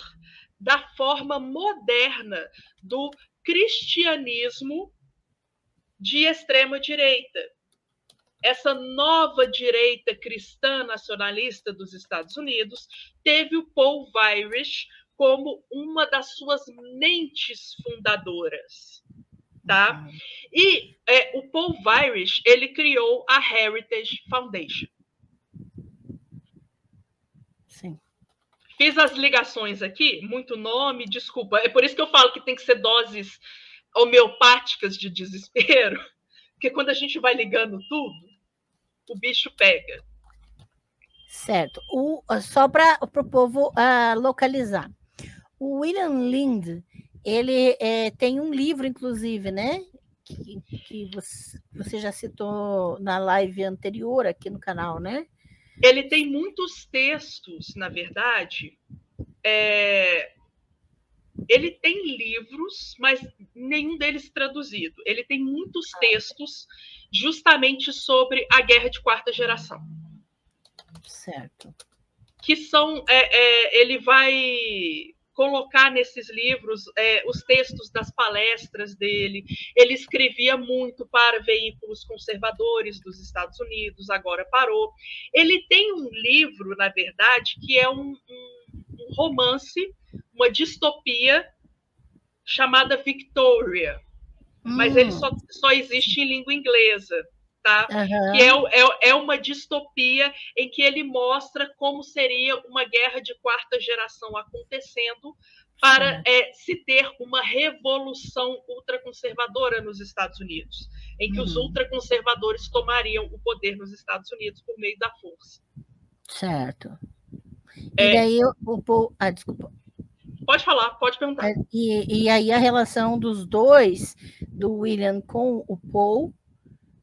da forma moderna do cristianismo de extrema-direita. Essa nova direita cristã nacionalista dos Estados Unidos teve o Paul Weyrich como uma das suas mentes fundadoras. Tá? E o Paul Weyrich, ele criou a Heritage Foundation. Sim. Fiz as ligações aqui, muito nome, desculpa. É por isso que eu falo que tem que ser doses homeopáticas de desespero, porque quando a gente vai ligando tudo, o bicho pega. Certo. Só para o povo localizar. O William Lind, ele tem um livro, inclusive, né? Que você já citou na live anterior aqui no canal, né? Ele tem muitos textos, na verdade. Ele tem livros, mas nenhum deles traduzido. Ele tem muitos textos justamente sobre a guerra de quarta geração. Certo. Que são... ele vai colocar nesses livros os textos das palestras dele. Ele escrevia muito para veículos conservadores dos Estados Unidos, agora parou. Ele tem um livro, na verdade, que é um romance, uma distopia chamada Victoria, mas ele só existe em língua inglesa. Tá? Que é uma distopia em que ele mostra como seria uma guerra de quarta geração acontecendo para se ter uma revolução ultraconservadora nos Estados Unidos, em que os ultraconservadores tomariam o poder nos Estados Unidos por meio da força. Certo. E daí desculpa. Pode falar, pode perguntar. E aí a relação dos dois, do William com o Paul,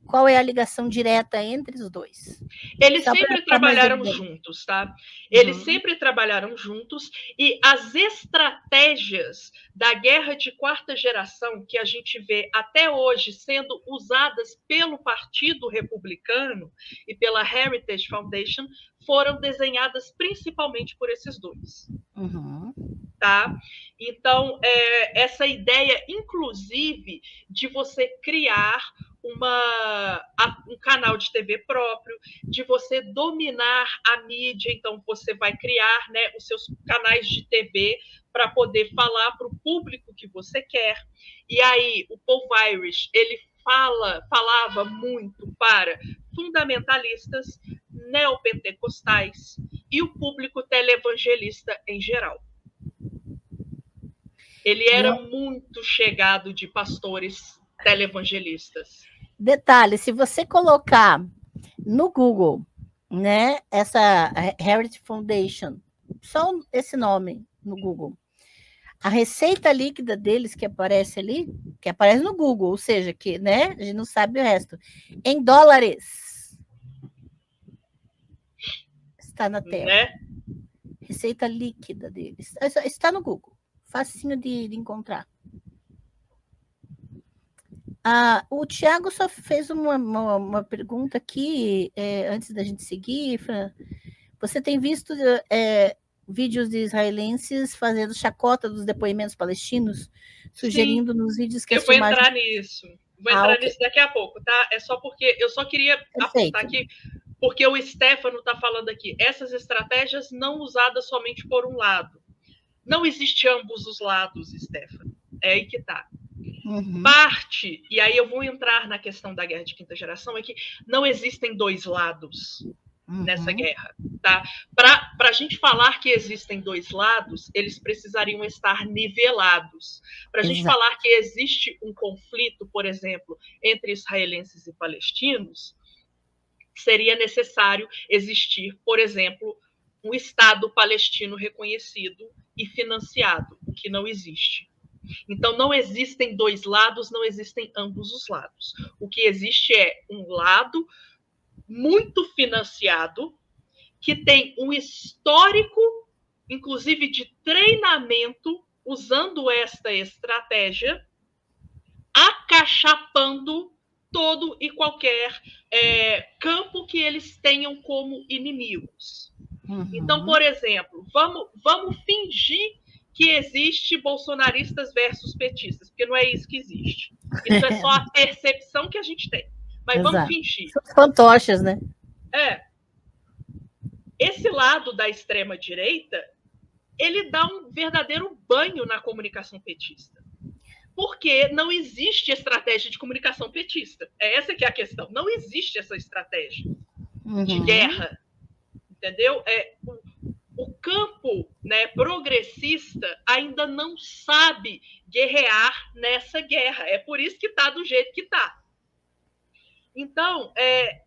qual é a ligação direta entre os dois? Eles Só sempre para mais trabalharam evidente. juntos, tá? Eles sempre trabalharam juntos e as estratégias da guerra de quarta geração que a gente vê até hoje sendo usadas pelo Partido Republicano e pela Heritage Foundation foram desenhadas principalmente por esses dois. Tá? Então, essa ideia, inclusive, de você criar um canal de TV próprio, de você dominar a mídia, então você vai criar, né, os seus canais de TV para poder falar para o público que você quer. E aí, o Paul Weyrich, ele falava muito para fundamentalistas, neopentecostais e o público televangelista em geral. Ele era muito chegado de pastores televangelistas. Detalhe, se você colocar no Google, né, essa Heritage Foundation, só esse nome no Google, a receita líquida deles que aparece ali, que aparece no Google, ou seja, que, né, a gente não sabe o resto, em dólares. Está na tela. Né? Receita líquida deles. Está no Google. Facinho de encontrar. O Tiago só fez uma pergunta aqui, antes da gente seguir. Você tem visto vídeos de israelenses fazendo chacota dos depoimentos palestinos, sugerindo Sim, nos vídeos que eu vou entrar nisso. Vou entrar nisso daqui a pouco, tá? É só porque eu só queria apontar aqui, porque o Stefano está falando aqui, essas estratégias não usadas somente por um lado. Não existe ambos os lados, Stefano. É aí que tá. Parte, e aí eu vou entrar na questão da guerra de quinta geração, é que não existem dois lados nessa guerra, tá? Para a gente falar que existem dois lados, eles precisariam estar nivelados. Para a gente falar que existe um conflito, por exemplo, entre israelenses e palestinos, seria necessário existir, por exemplo, um Estado palestino reconhecido e financiado, o que não existe. Então, não existem dois lados, não existem ambos os lados. O que existe é um lado muito financiado, que tem um histórico, inclusive de treinamento, usando esta estratégia, acachapando todo e qualquer campo que eles tenham como inimigos. Então, por exemplo, vamos fingir que existe bolsonaristas versus petistas, porque não é isso que existe. Isso é só a percepção que a gente tem. Mas vamos fingir. São fantoches, né? Esse lado da extrema-direita, ele dá um verdadeiro banho na comunicação petista. Porque não existe estratégia de comunicação petista. Essa que é a questão. Não existe essa estratégia de guerra. Entendeu? O campo, né, progressista ainda não sabe guerrear nessa guerra. É por isso que está do jeito que está. Então,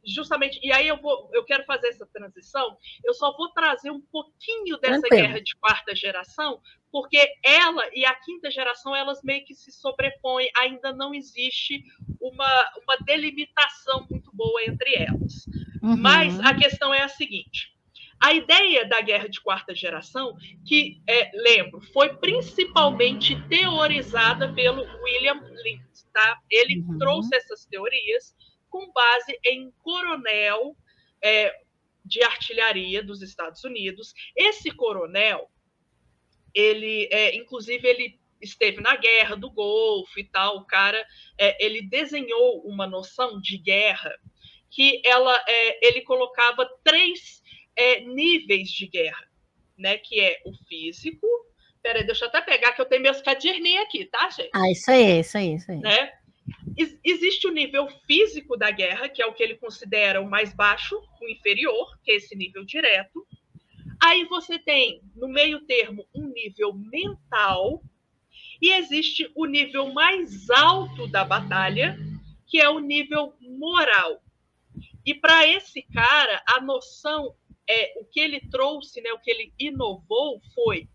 justamente, e aí eu quero fazer essa transição, eu só vou trazer um pouquinho dessa guerra de quarta geração, porque ela e a quinta geração, elas meio que se sobrepõem, ainda não existe uma delimitação muito boa entre elas. Mas a questão é a seguinte: a ideia da guerra de quarta geração, que, lembro, foi principalmente teorizada pelo William Lind, tá? Ele trouxe essas teorias com base em um coronel de artilharia dos Estados Unidos. Esse coronel, inclusive, ele esteve na Guerra do Golfo e tal. O cara, ele desenhou uma noção de guerra que ele colocava 3 níveis de guerra, né? Que é o físico. Peraí, deixa eu até pegar, que eu tenho meus caderninhos aqui, tá, gente? Isso aí. Né? Existe o nível físico da guerra, que é o que ele considera o mais baixo, o inferior, que é esse nível direto. Aí você tem, no meio termo, um nível mental, e existe o nível mais alto da batalha, que é o nível moral. E para esse cara, a noção, o que ele trouxe, né, o que ele inovou foi: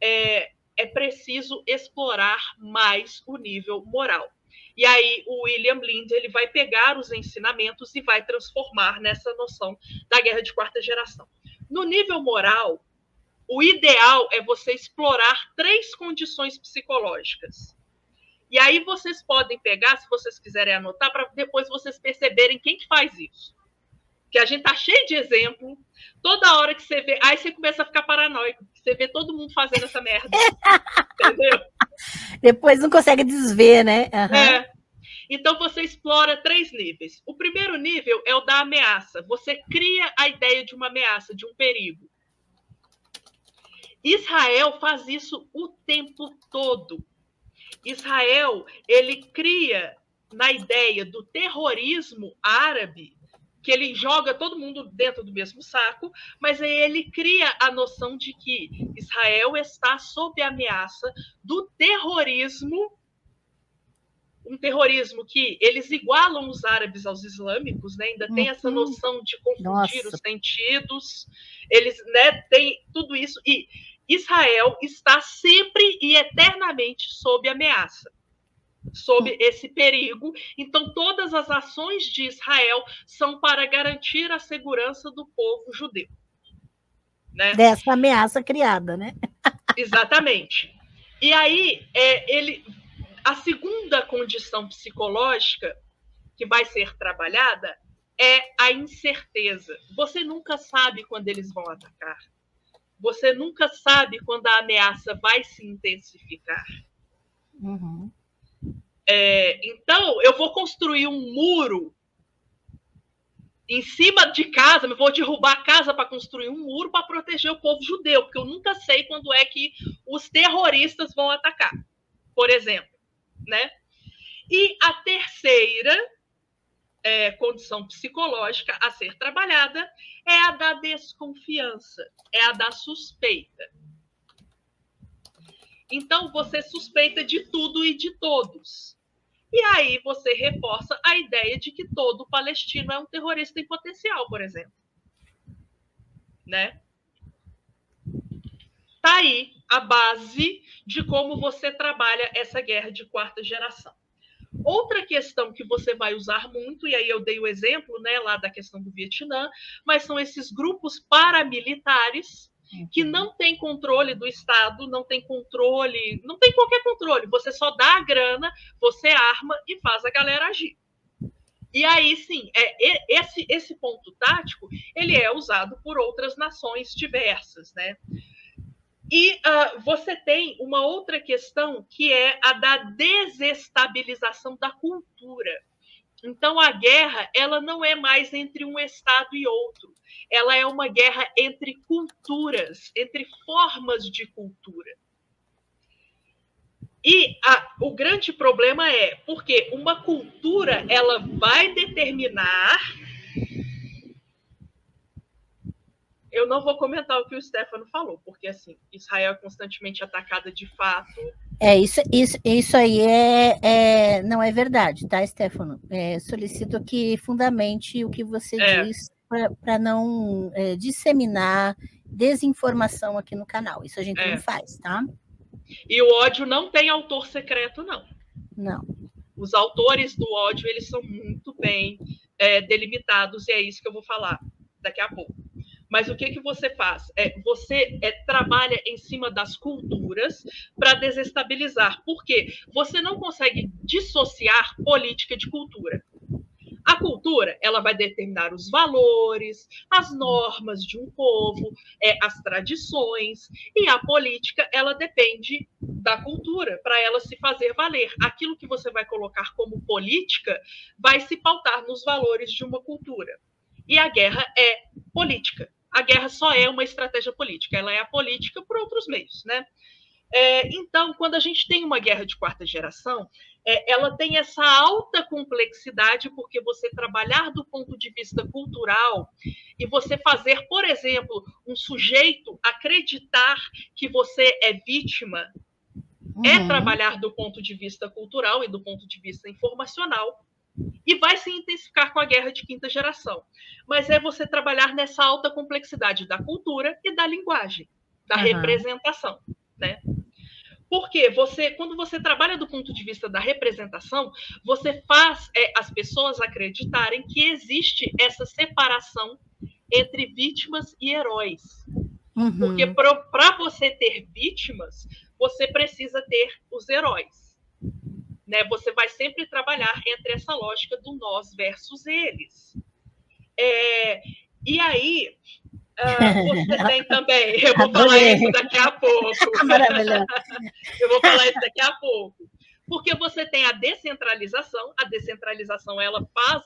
é preciso explorar mais o nível moral. E aí o William Lind ele vai pegar os ensinamentos e vai transformar nessa noção da guerra de quarta geração. No nível moral, o ideal é você explorar 3 condições psicológicas. E aí vocês podem pegar, se vocês quiserem anotar, para depois vocês perceberem quem que faz isso. Que a gente tá cheio de exemplo, toda hora que você vê, aí você começa a ficar paranoico, você vê todo mundo fazendo essa merda, entendeu? Depois não consegue desver, né? Uhum. É. Então você explora 3 níveis. O primeiro nível é o da ameaça. Você cria a ideia de uma ameaça, de um perigo. Israel faz isso o tempo todo. Israel, ele cria na ideia do terrorismo árabe, que ele joga todo mundo dentro do mesmo saco, mas aí ele cria a noção de que Israel está sob a ameaça do terrorismo, um terrorismo que eles igualam os árabes aos islâmicos, né? Ainda tem essa noção de confundir os sentidos, eles, né, têm tudo isso, e Israel está sempre e eternamente sob ameaça, sob esse perigo. Então, todas as ações de Israel são para garantir a segurança do povo judeu. Né? Dessa ameaça criada, né? Exatamente. E aí, a segunda condição psicológica que vai ser trabalhada é a incerteza. Você nunca sabe quando eles vão atacar. Você nunca sabe quando a ameaça vai se intensificar. Uhum. Então, eu vou construir um muro em cima de casa, eu vou derrubar a casa para construir um muro para proteger o povo judeu, porque eu nunca sei quando é que os terroristas vão atacar, por exemplo. Né? E a terceira condição psicológica a ser trabalhada é a da desconfiança, é a da suspeita. Então, você suspeita de tudo e de todos. E aí você reforça a ideia de que todo palestino é um terrorista em potencial, por exemplo. Né? Tá aí a base de como você trabalha essa guerra de quarta geração. Outra questão que você vai usar muito, e aí eu dei o exemplo, né, lá da questão do Vietnã, mas são esses grupos paramilitares que não têm controle do Estado, não tem controle, não tem qualquer controle, você só dá a grana, você arma e faz a galera agir. E aí, sim, esse ponto tático, ele é usado por outras nações diversas, né? E você tem uma outra questão que é a da desestabilização da cultura. Então, a guerra ela não é mais entre um Estado e outro. Ela é uma guerra entre culturas, entre formas de cultura. E o grande problema é porque uma cultura ela vai determinar... Eu não vou comentar o que o Stefano falou, porque assim, Israel é constantemente atacada de fato. Isso aí não é verdade, tá, Stefano? Solicito que fundamente o que você diz para não disseminar desinformação aqui no canal. Isso a gente não faz, tá? E o ódio não tem autor secreto, não. Não. Os autores do ódio, eles são muito bem delimitados, e é isso que eu vou falar daqui a pouco. Mas o que você faz? Você trabalha em cima das culturas para desestabilizar. Por quê? Você não consegue dissociar política de cultura. A cultura, ela vai determinar os valores, as normas de um povo, as tradições, e a política, ela depende da cultura para ela se fazer valer. Aquilo que você vai colocar como política vai se pautar nos valores de uma cultura. E a guerra é política. A guerra só é uma estratégia política, ela é a política por outros meios, né? Então, quando a gente tem uma guerra de quarta geração, ela tem essa alta complexidade, porque você trabalhar do ponto de vista cultural e você fazer, por exemplo, um sujeito acreditar que você é vítima, é trabalhar do ponto de vista cultural e do ponto de vista informacional, e vai se intensificar com a guerra de quinta geração. Mas é você trabalhar nessa alta complexidade da cultura e da linguagem, da representação, né? Porque quando você trabalha do ponto de vista da representação, você faz as pessoas acreditarem que existe essa separação entre vítimas e heróis. Porque para você ter vítimas, você precisa ter os heróis. Né? Você vai sempre trabalhar entre essa lógica do nós versus eles. E aí, você tem também, eu vou falar isso daqui a pouco. Maravilhoso. Eu vou falar isso daqui a pouco. Porque você tem a descentralização ela faz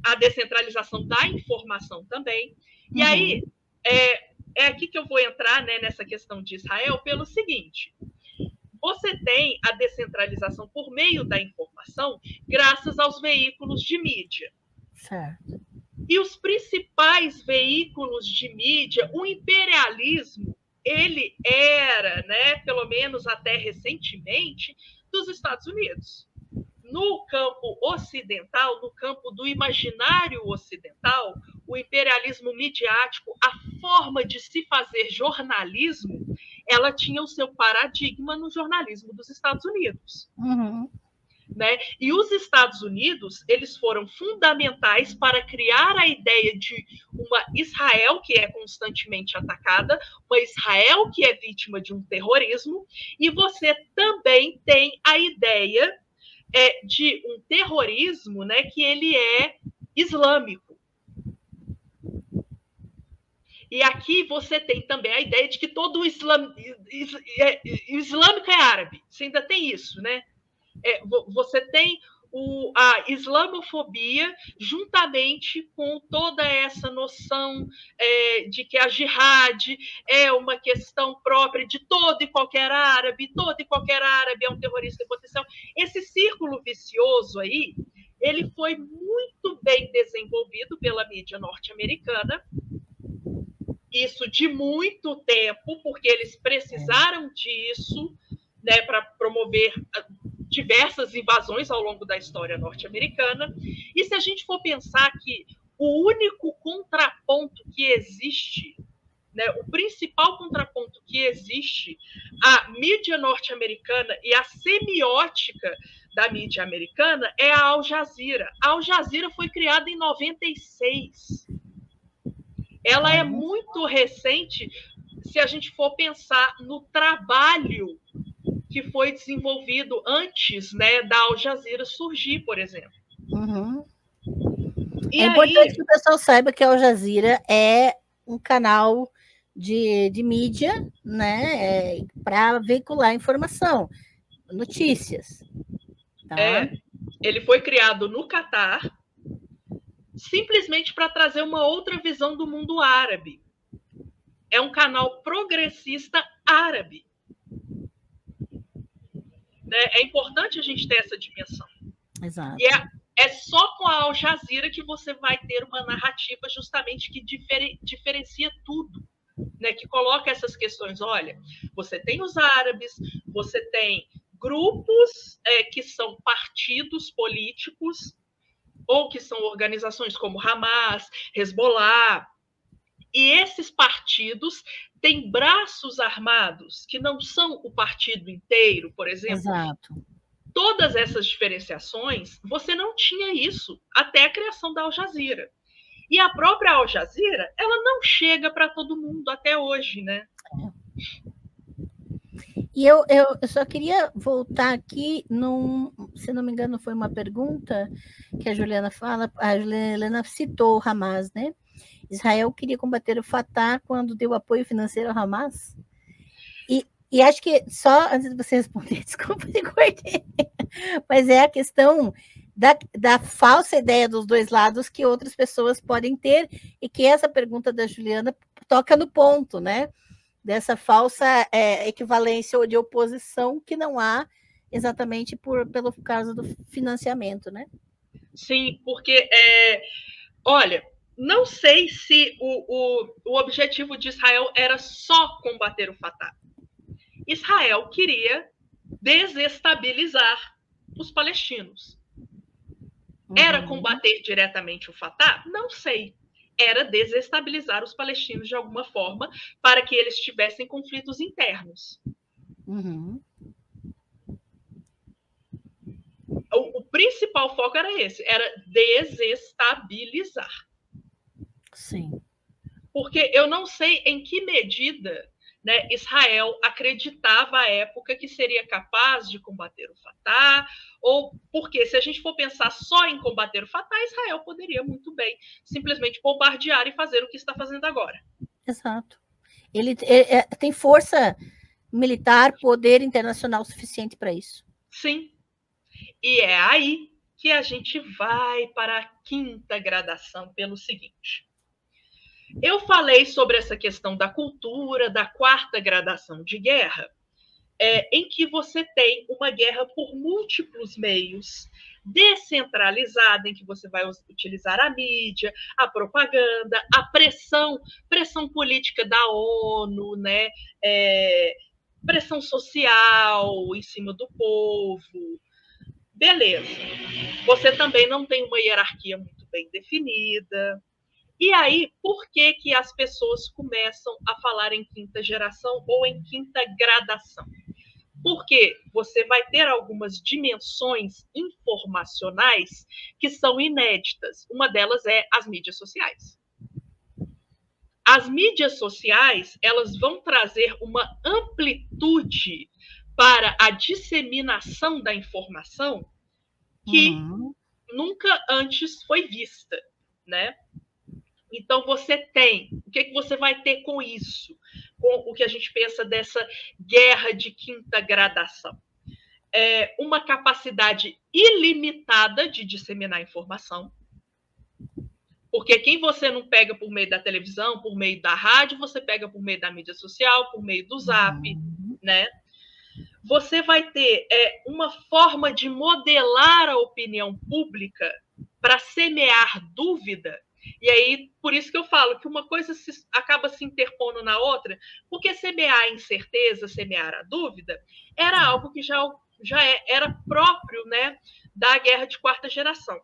a descentralização da informação também. E aí, é aqui que eu vou entrar, né, nessa questão de Israel pelo seguinte: você tem a descentralização por meio da informação graças aos veículos de mídia. Certo. E os principais veículos de mídia, o imperialismo, ele era, né, pelo menos até recentemente, dos Estados Unidos. No campo ocidental, no campo do imaginário ocidental, o imperialismo midiático, a forma de se fazer jornalismo, ela tinha o seu paradigma no jornalismo dos Estados Unidos. Né? E os Estados Unidos, eles foram fundamentais para criar a ideia de uma Israel que é constantemente atacada, uma Israel que é vítima de um terrorismo, e você também tem a ideia de um terrorismo, né, que ele é islâmico. E aqui você tem também a ideia de que todo o islâmico é árabe. Você ainda tem isso, né? Você tem a islamofobia juntamente com toda essa noção de que a jihad é uma questão própria de todo e qualquer árabe é um terrorista em potencial. Esse círculo vicioso aí, ele foi muito bem desenvolvido pela mídia norte-americana, isso de muito tempo, porque eles precisaram disso, né, para promover diversas invasões ao longo da história norte-americana. E se a gente for pensar que o único contraponto que existe, né, o principal contraponto que existe à mídia norte-americana e à semiótica da mídia americana é a Al Jazeera. A Al Jazeera foi criada em 96. Ela é muito recente se a gente for pensar no trabalho que foi desenvolvido antes, né, da Al Jazeera surgir, por exemplo. E importante que o pessoal saiba que a Al Jazeera é um canal de mídia, né, para veicular informação, notícias. Tá? Ele foi criado no Catar simplesmente para trazer uma outra visão do mundo árabe. É um canal progressista árabe. Né? É importante a gente ter essa dimensão. Exato. E é só com a Al Jazeera que você vai ter uma narrativa justamente que diferencia tudo, né? Que coloca essas questões. Olha, você tem os árabes, você tem grupos que são partidos políticos ou que são organizações como Hamas, Hezbollah, e esses partidos têm braços armados que não são o partido inteiro, por exemplo. Exato. Todas essas diferenciações, você não tinha isso até a criação da Al Jazeera. E a própria Al Jazeera, ela não chega para todo mundo até hoje, né? E eu só queria voltar aqui, se não me engano, foi uma pergunta que a Juliana fala, a Juliana citou o Hamas, né? Israel queria combater o Fatah quando deu apoio financeiro ao Hamas? E acho que só, antes de você responder, desculpa, te cortei, mas é a questão da falsa ideia dos dois lados que outras pessoas podem ter, e que essa pergunta da Juliana toca no ponto, né? Dessa falsa equivalência ou de oposição que não há exatamente pelo caso do financiamento, né? Sim, porque, olha, não sei se o objetivo de Israel era só combater o Fatah. Israel queria desestabilizar os palestinos. Era combater diretamente o Fatah? Não sei. Era desestabilizar os palestinos de alguma forma para que eles tivessem conflitos internos. Uhum. O principal foco era esse, era desestabilizar. Sim. Porque eu não sei em que medida, né, Israel acreditava à época que seria capaz de combater o Fatah, ou porque se a gente for pensar só em combater o Fatah, Israel poderia muito bem simplesmente bombardear e fazer o que está fazendo agora. Exato. Ele tem força militar, poder internacional suficiente para isso. Sim. E é aí que a gente vai para a quinta gradação pelo seguinte. Eu falei sobre essa questão da cultura, da quarta gradação de guerra, em que você tem uma guerra por múltiplos meios, descentralizada, em que você vai utilizar a mídia, a propaganda, a pressão política da ONU, né? Pressão social em cima do povo. Beleza. Você também não tem uma hierarquia muito bem definida. E aí, por que que as pessoas começam a falar em quinta geração ou em quinta gradação? Porque você vai ter algumas dimensões informacionais que são inéditas. Uma delas é as mídias sociais. As mídias sociais, elas vão trazer uma amplitude para a disseminação da informação que nunca antes foi vista, né? Então, você tem. O que você vai ter com isso? Com o que a gente pensa dessa guerra de quinta gradação? Uma capacidade ilimitada de disseminar informação. Porque quem você não pega por meio da televisão, por meio da rádio, você pega por meio da mídia social, por meio do Zap, né? Você vai ter uma forma de modelar a opinião pública para semear dúvida. E aí, por isso que eu falo que uma coisa acaba se interpondo na outra, porque semear a incerteza, semear a dúvida, era algo que já era próprio, né, da guerra de quarta geração.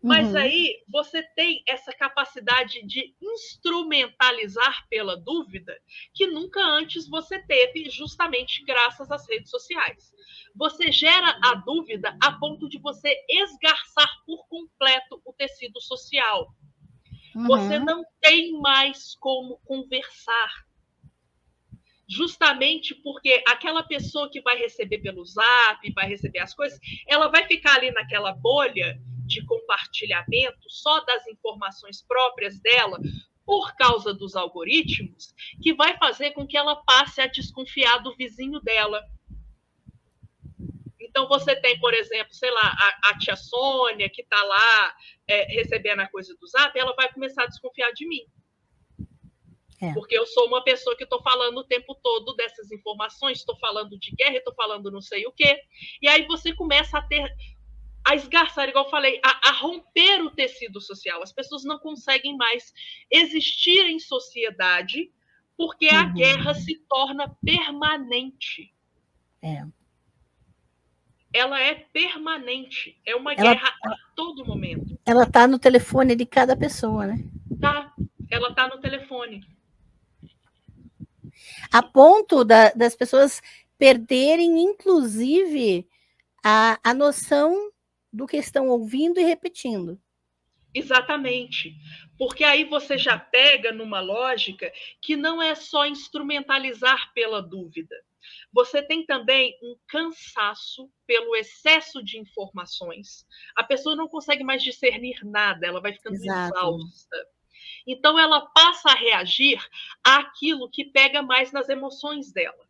Mas aí você tem essa capacidade de instrumentalizar pela dúvida que nunca antes você teve, justamente graças às redes sociais. Você gera a dúvida a ponto de você esgarçar por completo o tecido social. Você não tem mais como conversar. Justamente porque aquela pessoa que vai receber pelo Zap, vai receber as coisas, ela vai ficar ali naquela bolha de compartilhamento só das informações próprias dela, por causa dos algoritmos, que vai fazer com que ela passe a desconfiar do vizinho dela. Então, você tem, por exemplo, sei lá, a tia Sônia, que está lá recebendo a coisa do Zap, ela vai começar a desconfiar de mim. Porque eu sou uma pessoa que estou falando o tempo todo dessas informações, estou falando de guerra, estou falando não sei o quê. E aí você começa a esgarçar, igual eu falei, a romper o tecido social. As pessoas não conseguem mais existir em sociedade porque a guerra se torna permanente. Ela é permanente. É uma guerra a todo momento. Ela está no telefone de cada pessoa, né? Tá. Ela está no telefone. A ponto das pessoas perderem, inclusive, a noção do que estão ouvindo e repetindo. Exatamente. Porque aí você já pega numa lógica que não é só instrumentalizar pela dúvida. Você tem também um cansaço pelo excesso de informações. A pessoa não consegue mais discernir nada, ela vai ficando exausta. Então, ela passa a reagir àquilo que pega mais nas emoções dela.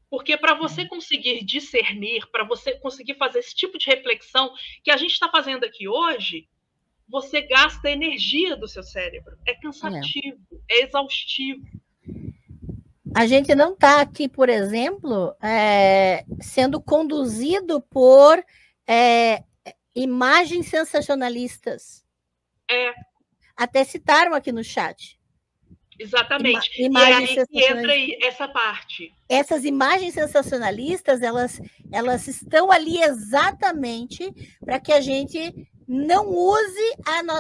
Porque para você conseguir discernir, para você conseguir fazer esse tipo de reflexão que a gente está fazendo aqui hoje, você gasta energia do seu cérebro. É cansativo, é exaustivo. A gente não está aqui, por exemplo, sendo conduzido por imagens sensacionalistas. Até citaram aqui no chat. Exatamente. E aí entra aí essa parte. Essas imagens sensacionalistas, elas estão ali exatamente para que a gente não use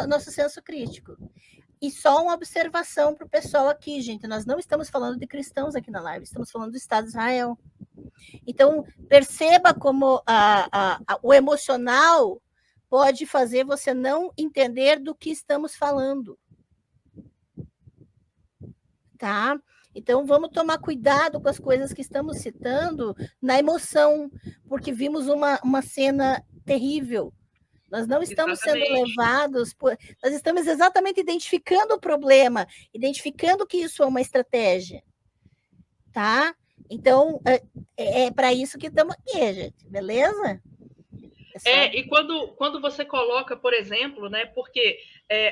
nosso senso crítico. E só uma observação para o pessoal aqui, gente. Nós não estamos falando de cristãos aqui na live, estamos falando do Estado de Israel. Então, perceba como o emocional pode fazer você não entender do que estamos falando. Tá? Então, vamos tomar cuidado com as coisas que estamos citando na emoção, porque vimos uma cena terrível. Nós não estamos sendo levados nós estamos exatamente identificando o problema, identificando que isso é uma estratégia. Tá? Então, é para isso que estamos aqui, gente. Beleza? E quando você coloca, por exemplo, né, porque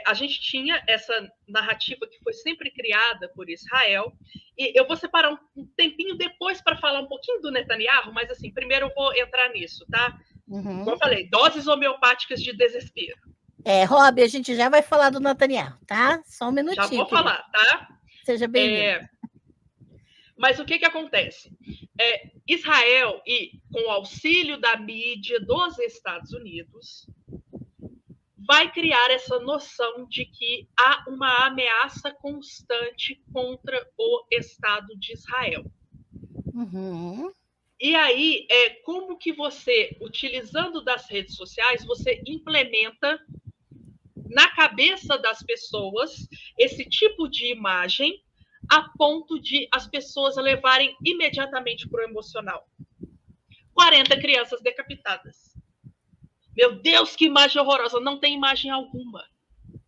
a gente tinha essa narrativa que foi sempre criada por Israel, e eu vou separar um tempinho depois para falar um pouquinho do Netanyahu, mas assim, primeiro eu vou entrar nisso, tá? Uhum. Como eu falei, doses homeopáticas de desespero. Rob, a gente já vai falar do Netanyahu, tá? Só um minutinho. Já vou falar, tá? Seja bem-vindo. Mas o que acontece? Israel, e com o auxílio da mídia dos Estados Unidos, vai criar essa noção de que há uma ameaça constante contra o Estado de Israel. Uhum. E aí, como que você, utilizando das redes sociais, você implementa na cabeça das pessoas esse tipo de imagem a ponto de as pessoas levarem imediatamente para o emocional. 40 crianças decapitadas. Meu Deus, que imagem horrorosa. Não tem imagem alguma.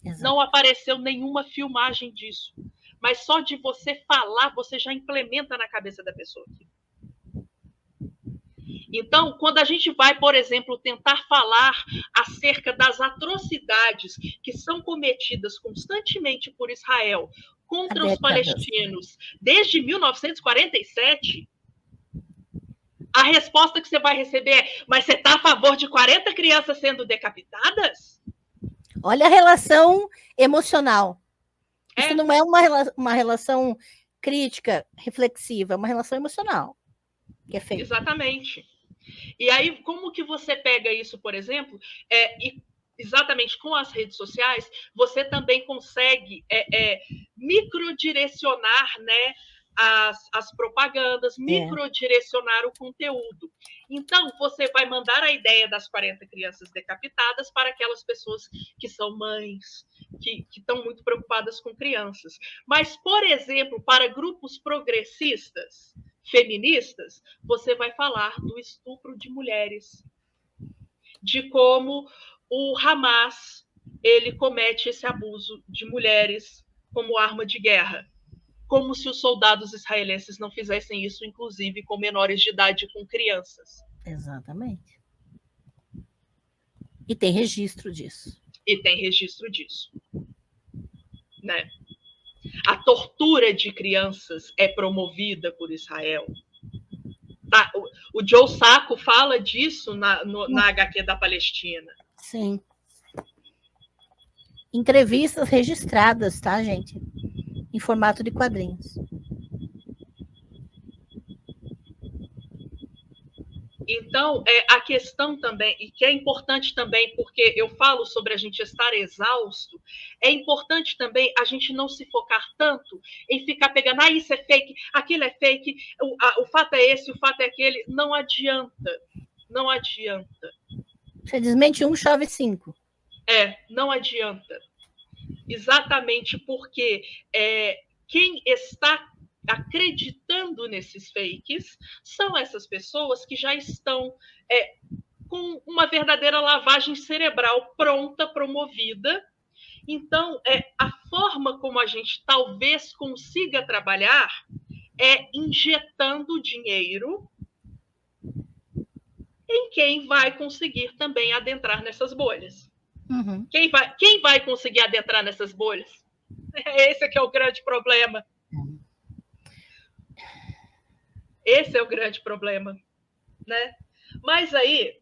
Exato. Não apareceu nenhuma filmagem disso. Mas só de você falar, você já implementa na cabeça da pessoa. Então, quando a gente vai, por exemplo, tentar falar acerca das atrocidades que são cometidas constantemente por Israel contra os palestinos desde 1947, a resposta que você vai receber é: mas você está a favor de 40 crianças sendo decapitadas? Olha a relação emocional. Isso não é uma relação crítica, reflexiva, é uma relação emocional que é feita. Exatamente. E aí, como que você pega isso, por exemplo, e exatamente com as redes sociais, você também consegue microdirecionar, né, as propagandas, microdirecionar o conteúdo. Então, você vai mandar a ideia das 40 crianças decapitadas para aquelas pessoas que são mães, que estão muito preocupadas com crianças. Mas, por exemplo, para grupos progressistas, feministas, você vai falar do estupro de mulheres, de como o Hamas ele comete esse abuso de mulheres como arma de guerra, como se os soldados israelenses não fizessem isso, inclusive com menores de idade, com crianças. Exatamente. E tem registro disso. Né? A tortura de crianças é promovida por Israel. Tá? O Joe Sacco fala disso na HQ da Palestina. Sim. Entrevistas registradas, tá, gente? Em formato de quadrinhos. Então, a questão também, e que é importante também, porque eu falo sobre a gente estar exausto, é importante também a gente não se focar tanto em ficar pegando, isso é fake, aquilo é fake, o fato é esse, o fato é aquele. Não adianta. Não adianta. Você desmente um, chove 5. Não adianta. Exatamente porque quem está acreditando nesses fakes são essas pessoas que já estão com uma verdadeira lavagem cerebral pronta, promovida. Então, a forma como a gente talvez consiga trabalhar é injetando dinheiro em quem vai conseguir também adentrar nessas bolhas. Uhum. Quem vai conseguir adentrar nessas bolhas? Esse é que é o grande problema. Esse é o grande problema, né? Mas aí,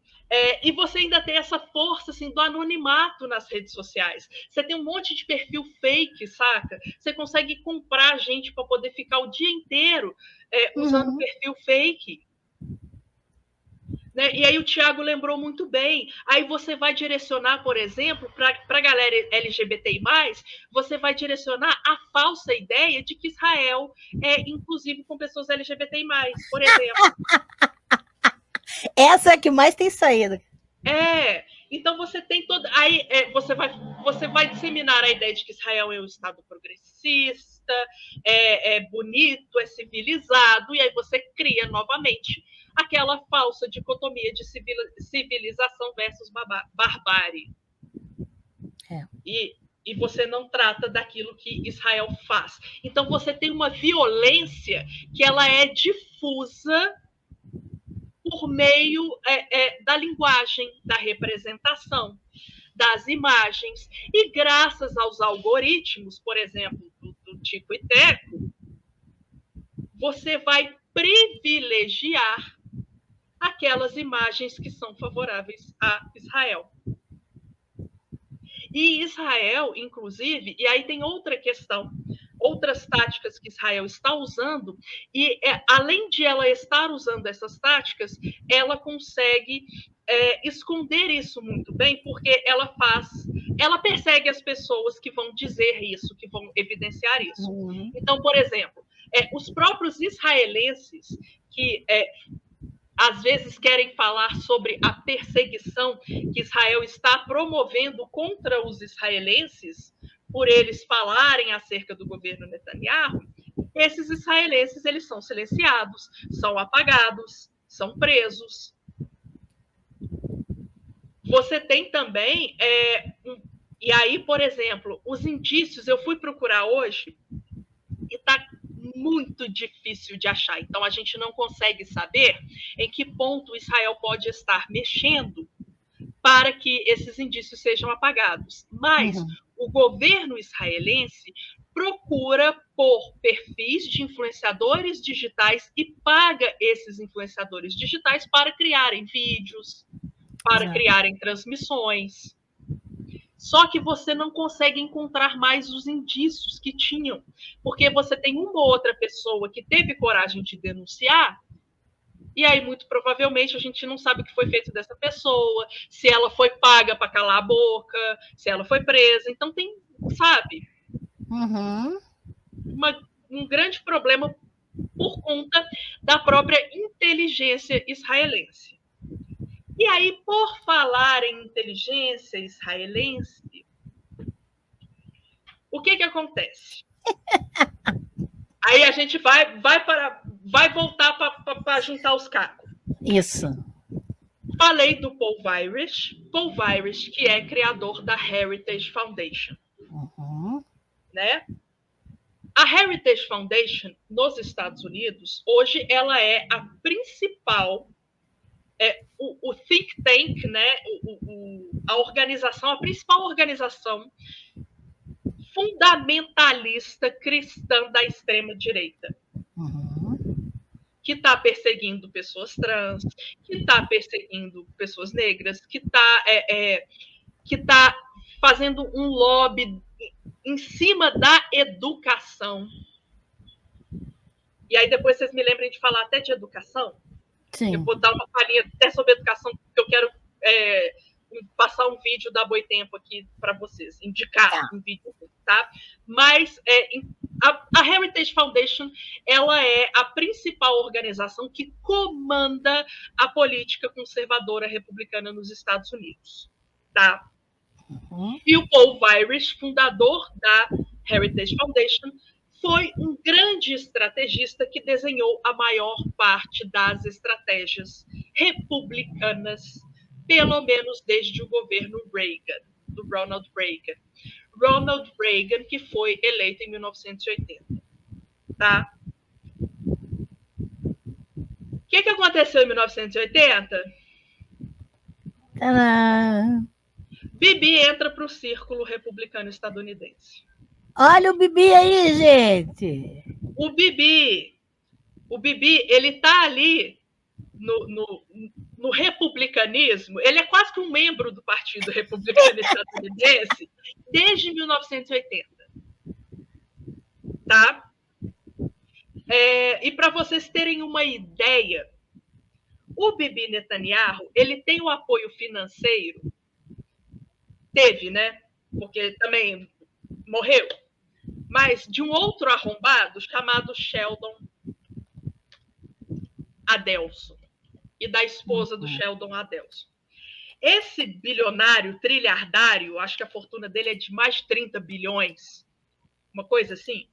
e você ainda tem essa força assim, do anonimato nas redes sociais. Você tem um monte de perfil fake, saca? Você consegue comprar gente para poder ficar o dia inteiro usando perfil fake. Né? E aí o Tiago lembrou muito bem. Aí você vai direcionar, por exemplo, para a galera LGBTI+, você vai direcionar a falsa ideia de que Israel é inclusive com pessoas LGBTI+, por exemplo. Essa é a que mais tem saído. Então você tem toda. Aí você vai disseminar a ideia de que Israel é um Estado progressista, é bonito, é civilizado, e aí você cria novamente aquela falsa dicotomia de civilização versus barbárie. E você não trata daquilo que Israel faz. Então você tem uma violência que ela é difusa por meio da linguagem, da representação, das imagens. E graças aos algoritmos, por exemplo, do Tico e Teco, você vai privilegiar aquelas imagens que são favoráveis a Israel. E Israel, inclusive, e aí tem outra questão, outras táticas que Israel está usando, e além de ela estar usando essas táticas, ela consegue esconder isso muito bem, porque ela persegue as pessoas que vão dizer isso, que vão evidenciar isso. Uhum. Então, por exemplo, os próprios israelenses que às vezes querem falar sobre a perseguição que Israel está promovendo contra os israelenses, por eles falarem acerca do governo Netanyahu, esses israelenses eles são silenciados, são apagados, são presos. Você tem também, e aí, por exemplo, os indícios, eu fui procurar hoje e está muito difícil de achar. Então, a gente não consegue saber em que ponto Israel pode estar mexendo para que esses indícios sejam apagados. Mas o governo israelense procura por perfis de influenciadores digitais e paga esses influenciadores digitais para criarem vídeos, para criarem transmissões. Só que você não consegue encontrar mais os indícios que tinham, porque você tem uma ou outra pessoa que teve coragem de denunciar, e aí, muito provavelmente, a gente não sabe o que foi feito dessa pessoa, se ela foi paga para calar a boca, se ela foi presa. Então, tem, sabe, um grande problema por conta da própria inteligência israelense. E aí, por falar em inteligência israelense, o que acontece? Aí a gente vai voltar para juntar os cacos. Isso. Falei do Paul Weyrich, que é criador da Heritage Foundation. Né? A Heritage Foundation, nos Estados Unidos, hoje ela é a principal, o think tank, né? A principal organização fundamentalista cristã da extrema-direita. Que está perseguindo pessoas trans, que está perseguindo pessoas negras, que está fazendo um lobby em cima da educação. E aí depois vocês me lembrem de falar até de educação. Sim. Eu vou dar uma palhinha até sobre educação, porque eu quero passar um vídeo da Boitempo aqui para vocês, indicar um vídeo, tá? Mas a Heritage Foundation, ela é a principal organização que comanda a política conservadora republicana nos Estados Unidos, tá? E o Paul Weyrich, fundador da Heritage Foundation, foi um grande estrategista que desenhou a maior parte das estratégias republicanas, pelo menos desde o governo Reagan, do Ronald Reagan. Ronald Reagan, que foi eleito em 1980. Tá? O que aconteceu em 1980? Tadã! Bibi entra para o círculo republicano estadunidense. Olha o Bibi aí, gente! O Bibi, ele está ali no republicanismo, ele é quase que um membro do Partido Republicano Estadunidense desde 1980. Tá? E para vocês terem uma ideia, o Bibi Netanyahu, ele tem o apoio financeiro, teve, né? Porque também morreu, mas de um outro arrombado chamado Sheldon Adelson. e da esposa do Sheldon Adelson. Esse bilionário, trilhardário, acho que a fortuna dele é de mais de 30 bilhões, uma coisa assim.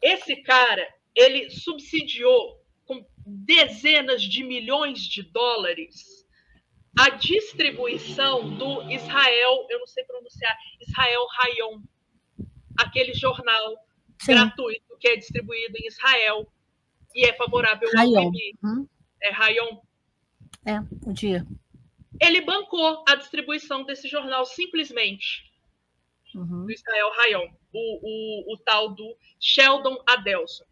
Esse cara, ele subsidiou com dezenas de milhões de dólares a distribuição do Israel, eu não sei pronunciar, Israel Hayom, aquele jornal gratuito que é distribuído em Israel e é favorável ao Bibi. É Hayom. É, o dia. Ele bancou a distribuição desse jornal simplesmente, do Israel Hayom, o tal do Sheldon Adelson.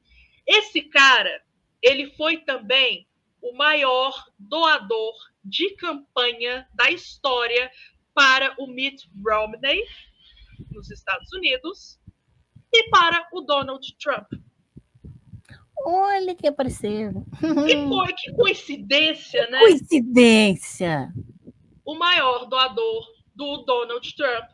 Esse cara, ele foi também o maior doador de campanha da história para o Mitt Romney, nos Estados Unidos, e para o Donald Trump. Olha que apareceu. Que coincidência, né? Coincidência. O maior doador do Donald Trump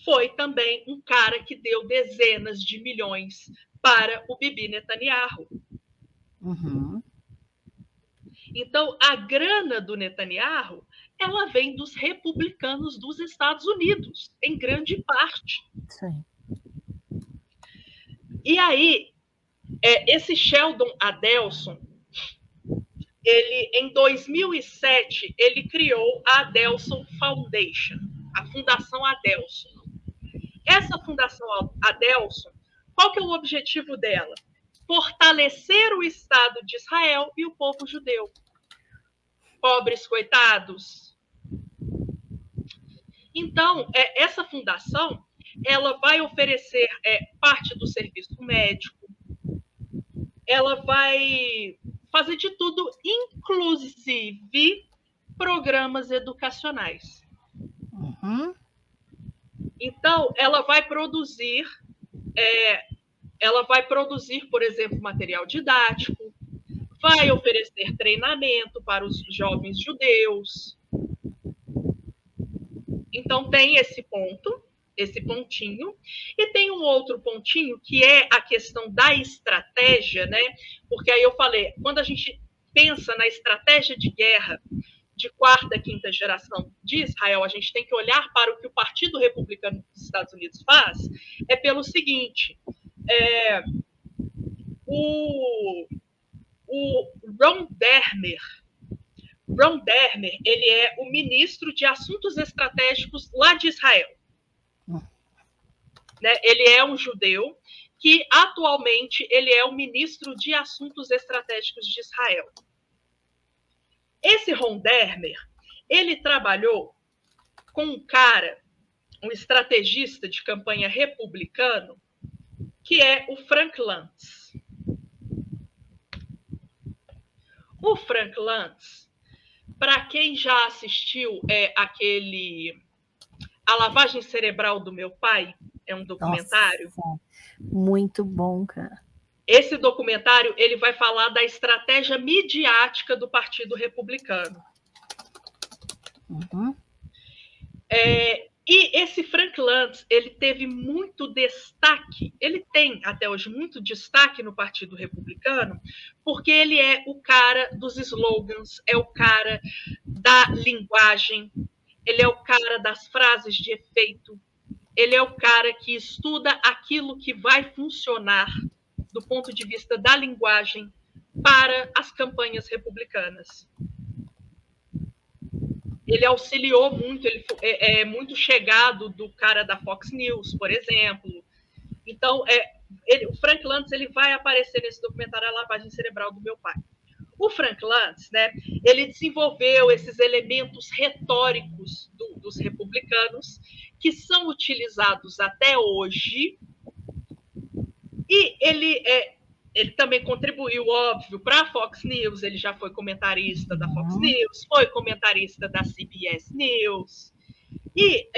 foi também um cara que deu dezenas de milhões para o Bibi Netanyahu. Então, a grana do Netanyahu, ela vem dos republicanos dos Estados Unidos, em grande parte. Sim. E aí, esse Sheldon Adelson, ele, em 2007, ele criou a Adelson Foundation, a Fundação Adelson. Essa Fundação Adelson, qual que é o objetivo dela? Fortalecer o Estado de Israel e o povo judeu. Pobres coitados. Então, essa fundação, ela vai oferecer parte do serviço médico, ela vai fazer de tudo, inclusive programas educacionais. Então, ela vai produzir, por exemplo, material didático, vai oferecer treinamento para os jovens judeus. Então, tem esse pontinho, e tem um outro pontinho, que é a questão da estratégia, né? Porque aí eu falei, quando a gente pensa na estratégia de guerra de quarta, quinta geração de Israel, a gente tem que olhar para o que o Partido Republicano dos Estados Unidos faz, pelo seguinte, o Ron Dermer, ele é o ministro de Assuntos Estratégicos lá de Israel. Né? Ele é um judeu que, atualmente, ele é o ministro de Assuntos Estratégicos de Israel. Esse Ron Dermer, ele trabalhou com um cara, um estrategista de campanha republicano, que é o Frank Luntz. O Frank Luntz, para quem já assistiu A Lavagem Cerebral do Meu Pai, é um documentário. Nossa, muito bom, cara. Esse documentário, ele vai falar da estratégia midiática do Partido Republicano. E esse Frank Luntz, ele teve muito destaque, ele tem até hoje muito destaque no Partido Republicano, porque ele é o cara dos slogans, é o cara da linguagem, ele é o cara das frases de efeito, ele é o cara que estuda aquilo que vai funcionar do ponto de vista da linguagem para as campanhas republicanas. Ele auxiliou muito, ele é muito chegado do cara da Fox News, por exemplo. Então, o Frank Luntz, ele vai aparecer nesse documentário A Lavagem Cerebral do Meu Pai. O Frank Luntz, né, ele desenvolveu esses elementos retóricos dos republicanos que são utilizados até hoje, e ele também contribuiu, óbvio, para a Fox News, ele já foi comentarista da Fox News, foi comentarista da CBS News. E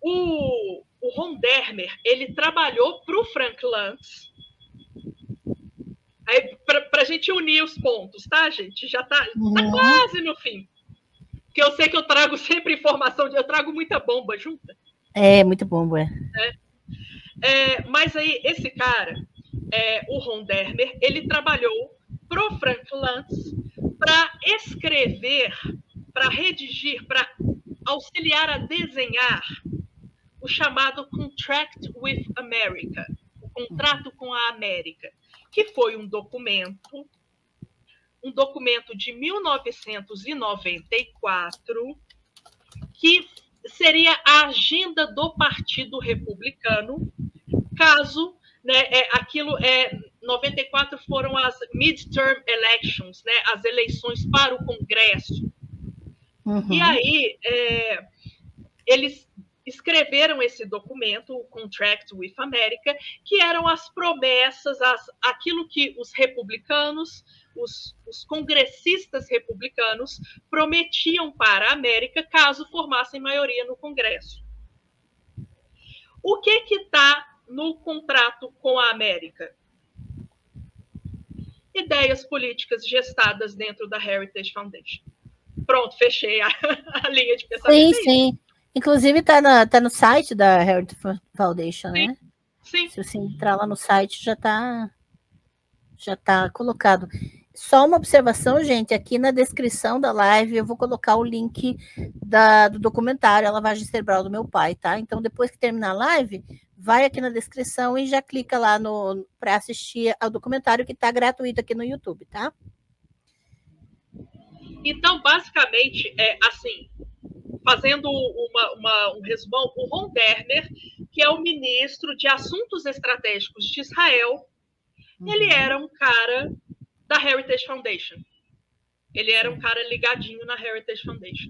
o Ron Dermer, ele trabalhou para o Frank Luntz. Para a gente unir os pontos, tá, gente? Já está quase no fim. Porque eu sei que eu trago sempre informação, eu trago muita bomba junta. Muito bomba. Mas aí, esse cara... o Ron Dermer, ele trabalhou pro Frank Luntz para escrever, para redigir, para auxiliar a desenhar o chamado Contract with America, o contrato com a América, que foi um documento de 1994, que seria a agenda do Partido Republicano, caso, né, 94 foram as midterm elections, né, as eleições para o Congresso. Uhum. E aí, eles escreveram esse documento, o Contract with America, que eram as promessas, aquilo que os republicanos, os congressistas republicanos prometiam para a América caso formassem maioria no Congresso. O que está no contrato com a América? Ideias políticas gestadas dentro da Heritage Foundation. Pronto, fechei a linha de pensamento. Sim. Inclusive tá no site da Heritage Foundation, sim, né? Sim. Se você entrar lá no site, já tá colocado. Só uma observação, gente, aqui na descrição da live eu vou colocar o link do documentário A Lavagem Cerebral do Meu Pai, tá? Então, depois que terminar a live, vai aqui na descrição e já clica lá para assistir ao documentário que está gratuito aqui no YouTube, tá? Então, basicamente, assim, fazendo um resumão, o Ron Dermer, que é o ministro de Assuntos Estratégicos de Israel, ele era um cara da Heritage Foundation. Ele era um cara ligadinho na Heritage Foundation.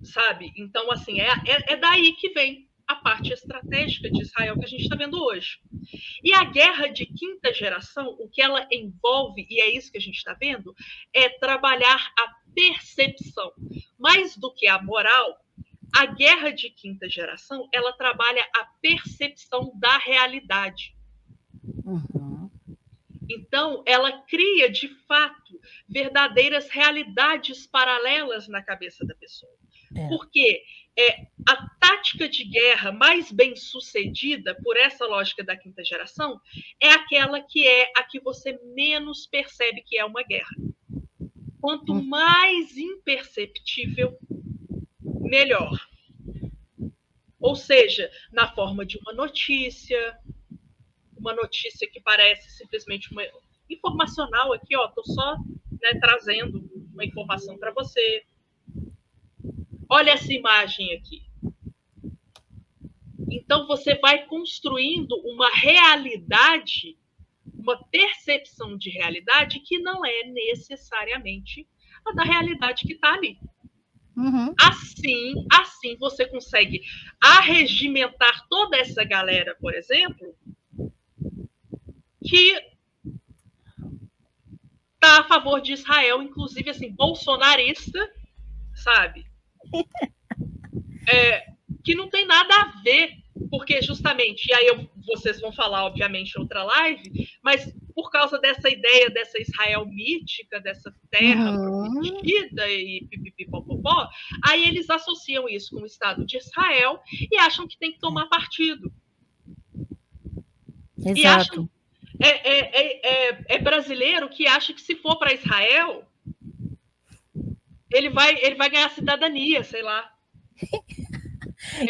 Sabe? Então, assim, é daí que vem a parte estratégica de Israel que a gente está vendo hoje. E a guerra de quinta geração, o que ela envolve, e é isso que a gente está vendo, é trabalhar a percepção. Mais do que a moral, a guerra de quinta geração, ela trabalha a percepção da realidade. Uhum. Então, ela cria, de fato, verdadeiras realidades paralelas na cabeça da pessoa. Porque a tática de guerra mais bem sucedida, por essa lógica da quinta geração, é aquela que é a que você menos percebe que é uma guerra. Quanto mais imperceptível, melhor. Ou seja, na forma de uma notícia que parece simplesmente uma informacional aqui, ó, tô só, né, trazendo uma informação para você. Olha essa imagem aqui. Então, você vai construindo uma realidade, uma percepção de realidade que não é necessariamente a da realidade que está ali. Uhum. Assim você consegue arregimentar toda essa galera, por exemplo, que está a favor de Israel, inclusive assim, bolsonarista, sabe? Que não tem nada a ver, porque justamente, e aí vocês vão falar, obviamente, em outra live, mas por causa dessa ideia dessa Israel mítica, dessa terra prometida e pipipipopopó, aí eles associam isso com o Estado de Israel e acham que tem que tomar partido. Exato. E acham, é brasileiro que acha que se for para Israel, ele vai ganhar cidadania, sei lá.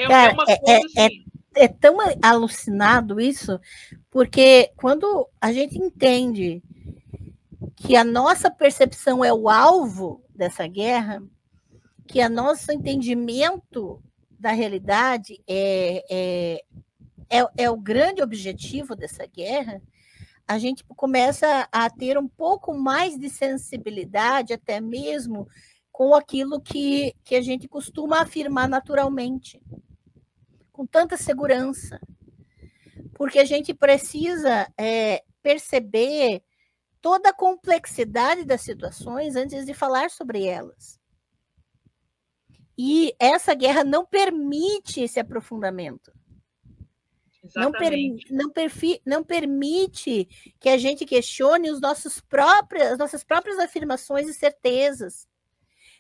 Cara, uma coisa assim. É tão alucinado isso, porque quando a gente entende que a nossa percepção é o alvo dessa guerra, que o nosso entendimento da realidade é o grande objetivo dessa guerra, a gente começa a ter um pouco mais de sensibilidade, até mesmo com aquilo que a gente costuma afirmar naturalmente, com tanta segurança. Porque a gente precisa perceber toda a complexidade das situações antes de falar sobre elas. E essa guerra não permite esse aprofundamento. Não permite que a gente questione as nossas próprias afirmações e certezas.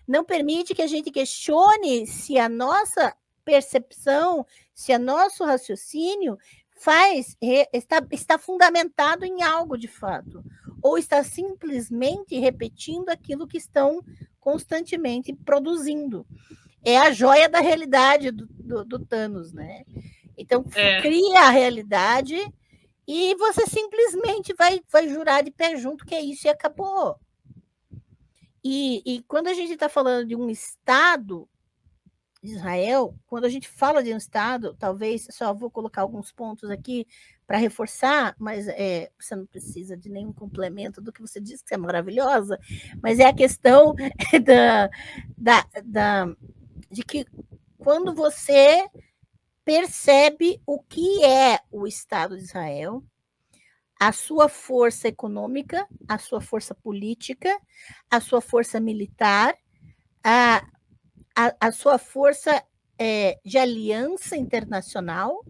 Não permite que a gente questione se a nossa percepção, se o nosso raciocínio está fundamentado em algo de fato, ou está simplesmente repetindo aquilo que estão constantemente produzindo. É a joia da realidade do Thanos, né? Então, cria a realidade e você simplesmente vai jurar de pé junto que é isso e acabou. E quando a gente está falando de um Estado de Israel, quando a gente fala de um Estado, talvez, só vou colocar alguns pontos aqui para reforçar, mas você não precisa de nenhum complemento do que você disse, que você é maravilhosa, mas é a questão de que quando você percebe o que é o Estado de Israel, a sua força econômica, a sua força política, a sua força militar, a sua força de aliança internacional,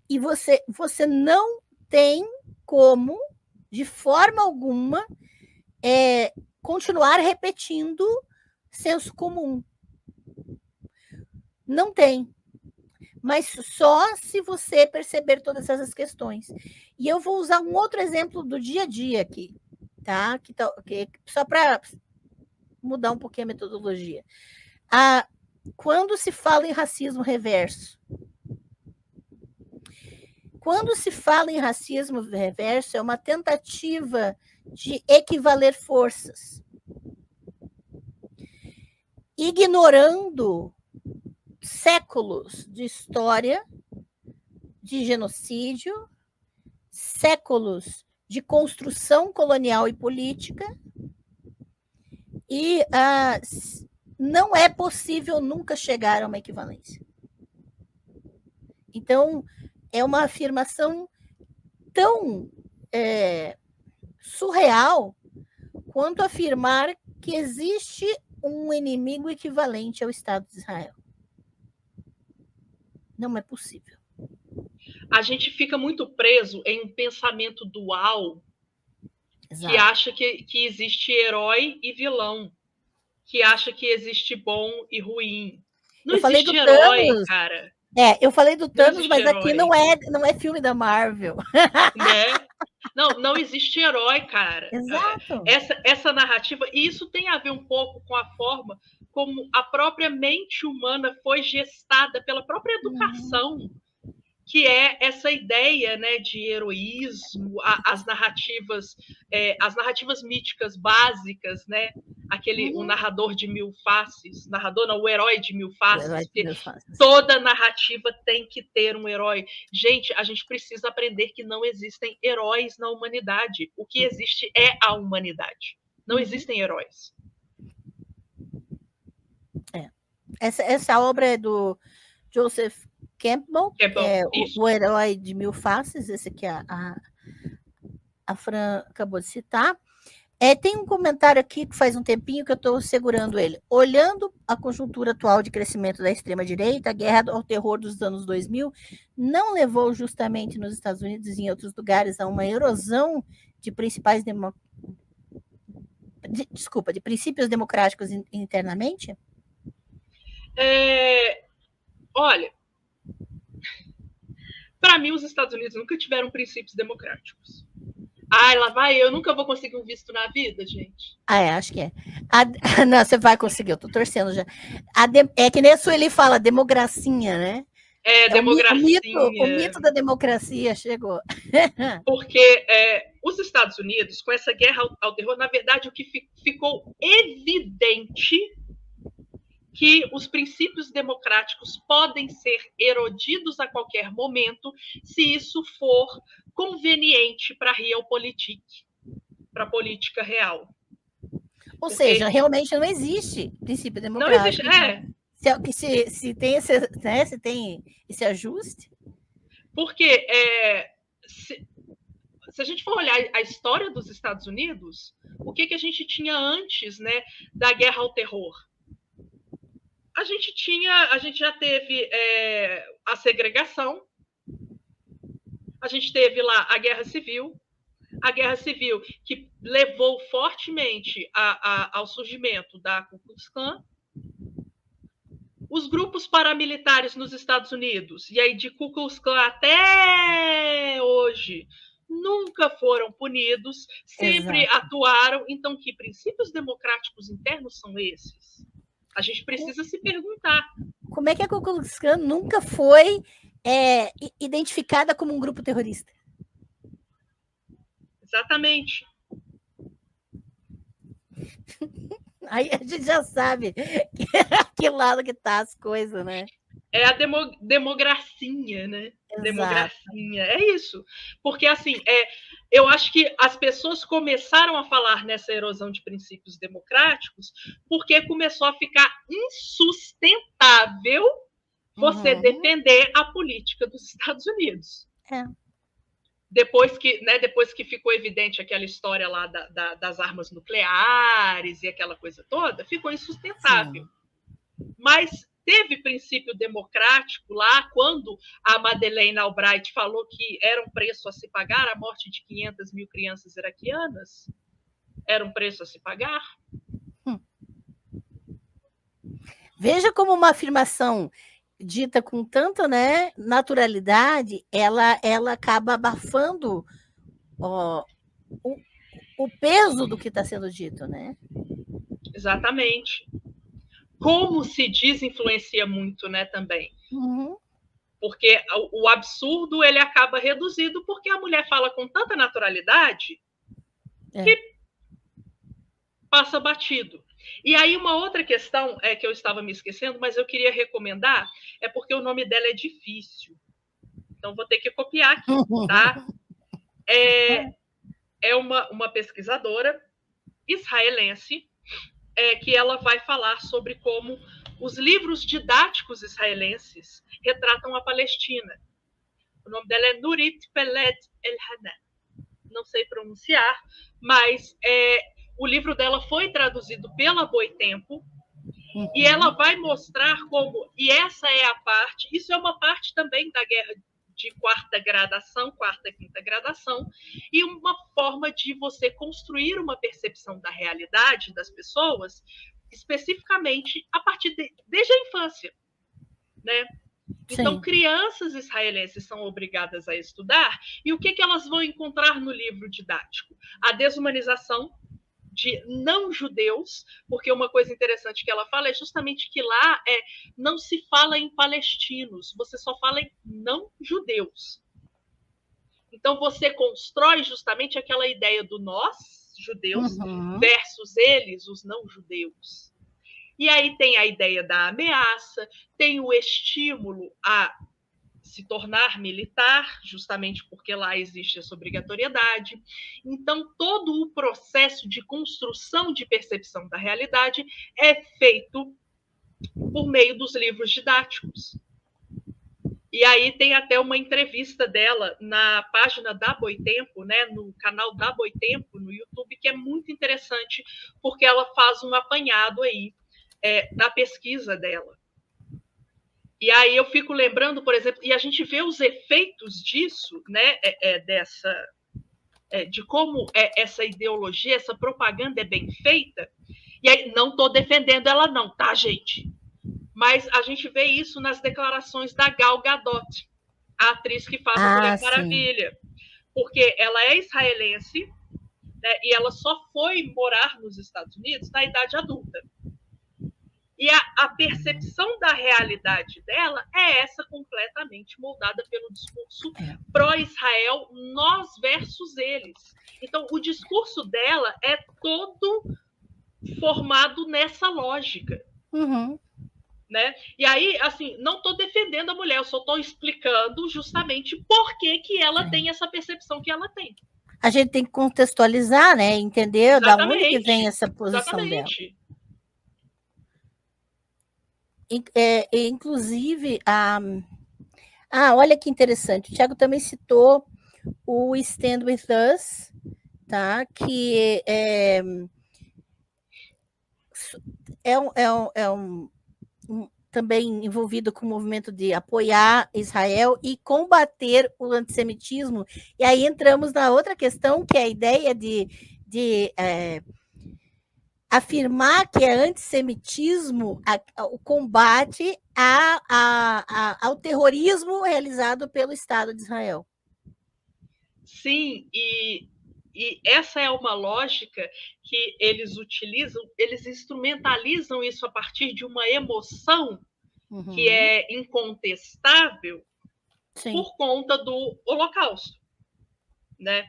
e você não tem como, de forma alguma, continuar repetindo senso comum. Não tem. Mas só se você perceber todas essas questões. E eu vou usar um outro exemplo do dia a dia aqui, tá? Só para mudar um pouquinho a metodologia. Quando se fala em racismo reverso, é uma tentativa de equivaler forças, ignorando séculos de história de genocídio, séculos de construção colonial e política, e não é possível nunca chegar a uma equivalência. Então, é uma afirmação tão surreal quanto afirmar que existe um inimigo equivalente ao Estado de Israel. Não é possível. A gente fica muito preso em um pensamento dual. Exato. Que acha que existe herói e vilão, que acha que existe bom e ruim. Não existe herói, Thanos, cara. Eu falei do Thanos, mas herói. Aqui não é filme da Marvel. Né? Não existe herói, cara. Exato. Essa narrativa, e isso tem a ver um pouco com a forma como a própria mente humana foi gestada pela própria educação, que é essa ideia, né, de heroísmo, as narrativas míticas básicas, né? O narrador de mil faces, o herói de mil faces, toda narrativa tem que ter um herói. Gente, a gente precisa aprender que não existem heróis na humanidade. O que existe é a humanidade. Não existem heróis. Essa obra é do Joseph Campbell, o herói de mil faces, esse que a Fran acabou de citar. Tem um comentário aqui que faz um tempinho que eu estou segurando ele. Olhando a conjuntura atual de crescimento da extrema-direita, a guerra ao terror dos anos 2000 não levou justamente nos Estados Unidos e em outros lugares a uma erosão de de princípios democráticos internamente? Olha, para mim, os Estados Unidos nunca tiveram princípios democráticos. Lá vai, eu nunca vou conseguir um visto na vida, gente. Acho que é. Não, você vai conseguir, eu tô torcendo já. É que nem a Sueli fala, democracia, né? Democracia. O mito da democracia chegou. Porque os Estados Unidos, com essa guerra ao terror, na verdade, o que ficou evidente que os princípios democráticos podem ser erodidos a qualquer momento se isso for conveniente para a realpolitik, para a política real. Ou seja, realmente não existe princípio democrático. Não existe, se tem esse, né, se tem esse ajuste. Porque se a gente for olhar a história dos Estados Unidos, o que a gente tinha antes, né, da guerra ao terror? A gente já teve a segregação, a gente teve lá a Guerra Civil que levou fortemente ao surgimento da Ku Klux Klan, os grupos paramilitares nos Estados Unidos, e aí de Ku Klux Klan até hoje, nunca foram punidos, sempre Exato. atuaram. Então, que princípios democráticos internos são esses? A gente precisa se perguntar. Como é que a Ku Klux Klan nunca foi identificada como um grupo terrorista? Exatamente. Aí a gente já sabe que lado que tá as coisas, né? É a democracia, né? Exato. Democracia, é isso. Porque, assim, eu acho que as pessoas começaram a falar nessa erosão de princípios democráticos porque começou a ficar insustentável você defender a política dos Estados Unidos. Depois que ficou evidente aquela história lá das armas nucleares e aquela coisa toda, ficou insustentável. Sim. Mas teve princípio democrático lá, quando a Madeleine Albright falou que era um preço a se pagar, a morte de 500 mil crianças iraquianas era um preço a se pagar. Veja como uma afirmação dita com tanta, né, naturalidade, ela acaba abafando o peso do que está sendo dito, né? Exatamente. Como se diz influencia muito, né, também. Porque o absurdo, ele acaba reduzido porque a mulher fala com tanta naturalidade que passa batido. E aí uma outra questão que eu estava me esquecendo, mas eu queria recomendar, é porque o nome dela é difícil. Então vou ter que copiar aqui, tá? É uma pesquisadora israelense que ela vai falar sobre como os livros didáticos israelenses retratam a Palestina. O nome dela é Nurit Peled El-Hanan. Não sei pronunciar, mas o livro dela foi traduzido pela Boitempo, e ela vai mostrar como, e essa é a parte, isso é uma parte também da guerra de quarta e quinta gradação, e uma forma de você construir uma percepção da realidade das pessoas, especificamente a partir desde a infância, né? Então, crianças israelenses são obrigadas a estudar, e o que elas vão encontrar no livro didático? A desumanização de não-judeus, porque uma coisa interessante que ela fala é justamente que lá não se fala em palestinos, você só fala em não-judeus. Então, você constrói justamente aquela ideia do nós, judeus, versus eles, os não-judeus. E aí tem a ideia da ameaça, tem o estímulo a se tornar militar, justamente porque lá existe essa obrigatoriedade. Então, todo o processo de construção de percepção da realidade é feito por meio dos livros didáticos. E aí tem até uma entrevista dela na página da Boitempo, né, no canal da Boitempo, no YouTube, que é muito interessante, porque ela faz um apanhado aí da pesquisa dela. E aí eu fico lembrando, por exemplo, e a gente vê os efeitos disso, né, de como essa ideologia, essa propaganda é bem feita. E aí não estou defendendo ela não, tá, gente? Mas a gente vê isso nas declarações da Gal Gadot, a atriz que faz a Mulher Maravilha. Porque ela é israelense, né, e ela só foi morar nos Estados Unidos na idade adulta. E a percepção da realidade dela é essa, completamente moldada pelo discurso pró-Israel, nós versus eles. Então, o discurso dela é todo formado nessa lógica. Né? E aí, assim, não estou defendendo a mulher, eu só estou explicando justamente por que ela tem essa percepção que ela tem. A gente tem que contextualizar, né? Entender da onde que vem essa posição dela. Inclusive, olha que interessante, o Thiago também citou o Stand With Us, tá? Que também envolvido com o movimento de apoiar Israel e combater o antissemitismo. E aí entramos na outra questão, que é a ideia de afirmar que é antissemitismo o combate ao terrorismo realizado pelo Estado de Israel. Sim, e essa é uma lógica que eles utilizam, eles instrumentalizam isso a partir de uma emoção que é incontestável. Sim. Por conta do Holocausto, né?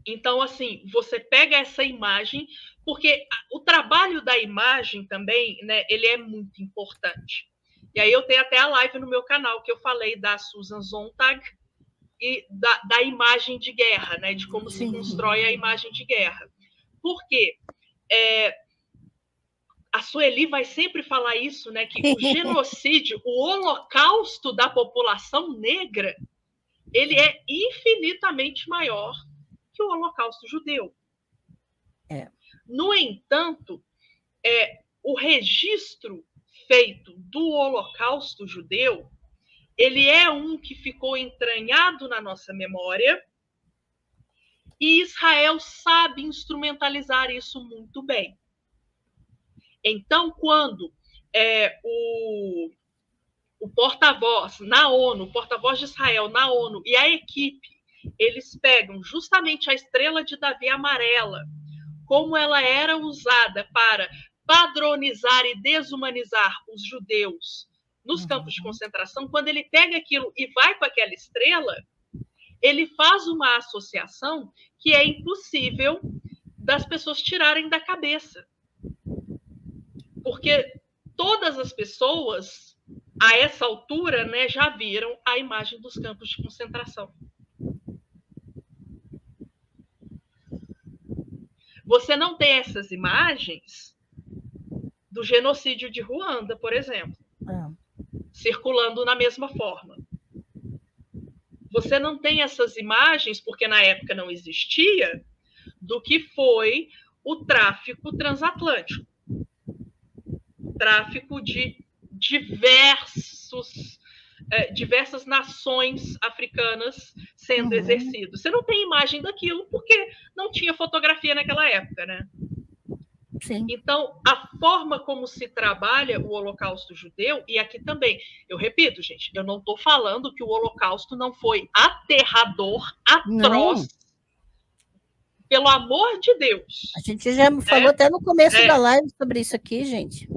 Então, assim, você pega essa imagem, porque o trabalho da imagem também, né, ele é muito importante. E aí eu tenho até a live no meu canal que eu falei da Susan Sontag e da imagem de guerra, né, de como se constrói a imagem de guerra. Por quê? A Sueli vai sempre falar isso, né, que o genocídio, o holocausto da população negra, ele é infinitamente maior que o holocausto judeu. No entanto, o registro feito do holocausto judeu, ele é um que ficou entranhado na nossa memória, e Israel sabe instrumentalizar isso muito bem. Então, quando o porta-voz na ONU, o porta-voz de Israel na ONU e a equipe, eles pegam justamente a estrela de Davi amarela, como ela era usada para padronizar e desumanizar os judeus nos campos de concentração, quando ele pega aquilo e vai com aquela estrela, ele faz uma associação que é impossível das pessoas tirarem da cabeça. Porque todas as pessoas, a essa altura, né, já viram a imagem dos campos de concentração. Você não tem essas imagens do genocídio de Ruanda, por exemplo, circulando na mesma forma. Você não tem essas imagens, porque na época não existia, do que foi o tráfico transatlântico. Tráfico de diversas nações africanas sendo exercido. Você não tem imagem daquilo porque não tinha fotografia naquela época, né? Sim. Então, a forma como se trabalha o Holocausto judeu, e aqui também, eu repito, gente, eu não estou falando que o Holocausto não foi aterrador, atroz, pelo amor de Deus. A gente já falou até no começo da live sobre isso aqui, gente.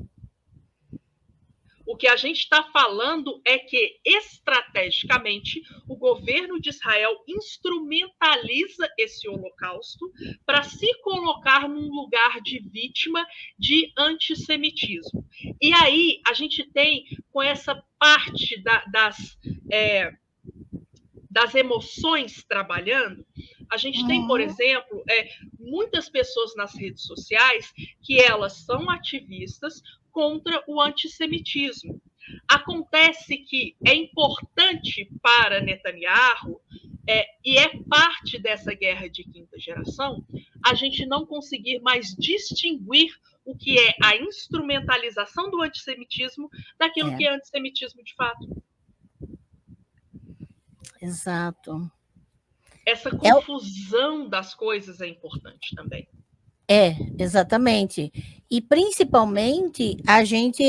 O que a gente está falando é que, estrategicamente, o governo de Israel instrumentaliza esse holocausto para se colocar num lugar de vítima de antissemitismo. E aí a gente tem, com essa parte das emoções trabalhando, a gente tem, por exemplo, muitas pessoas nas redes sociais que elas são ativistas contra o antissemitismo. Acontece que é importante para Netanyahu, e é parte dessa guerra de quinta geração, a gente não conseguir mais distinguir o que é a instrumentalização do antissemitismo daquilo que é antissemitismo de fato. Exato. Essa confusão das coisas é importante também. Exatamente. E, principalmente, a gente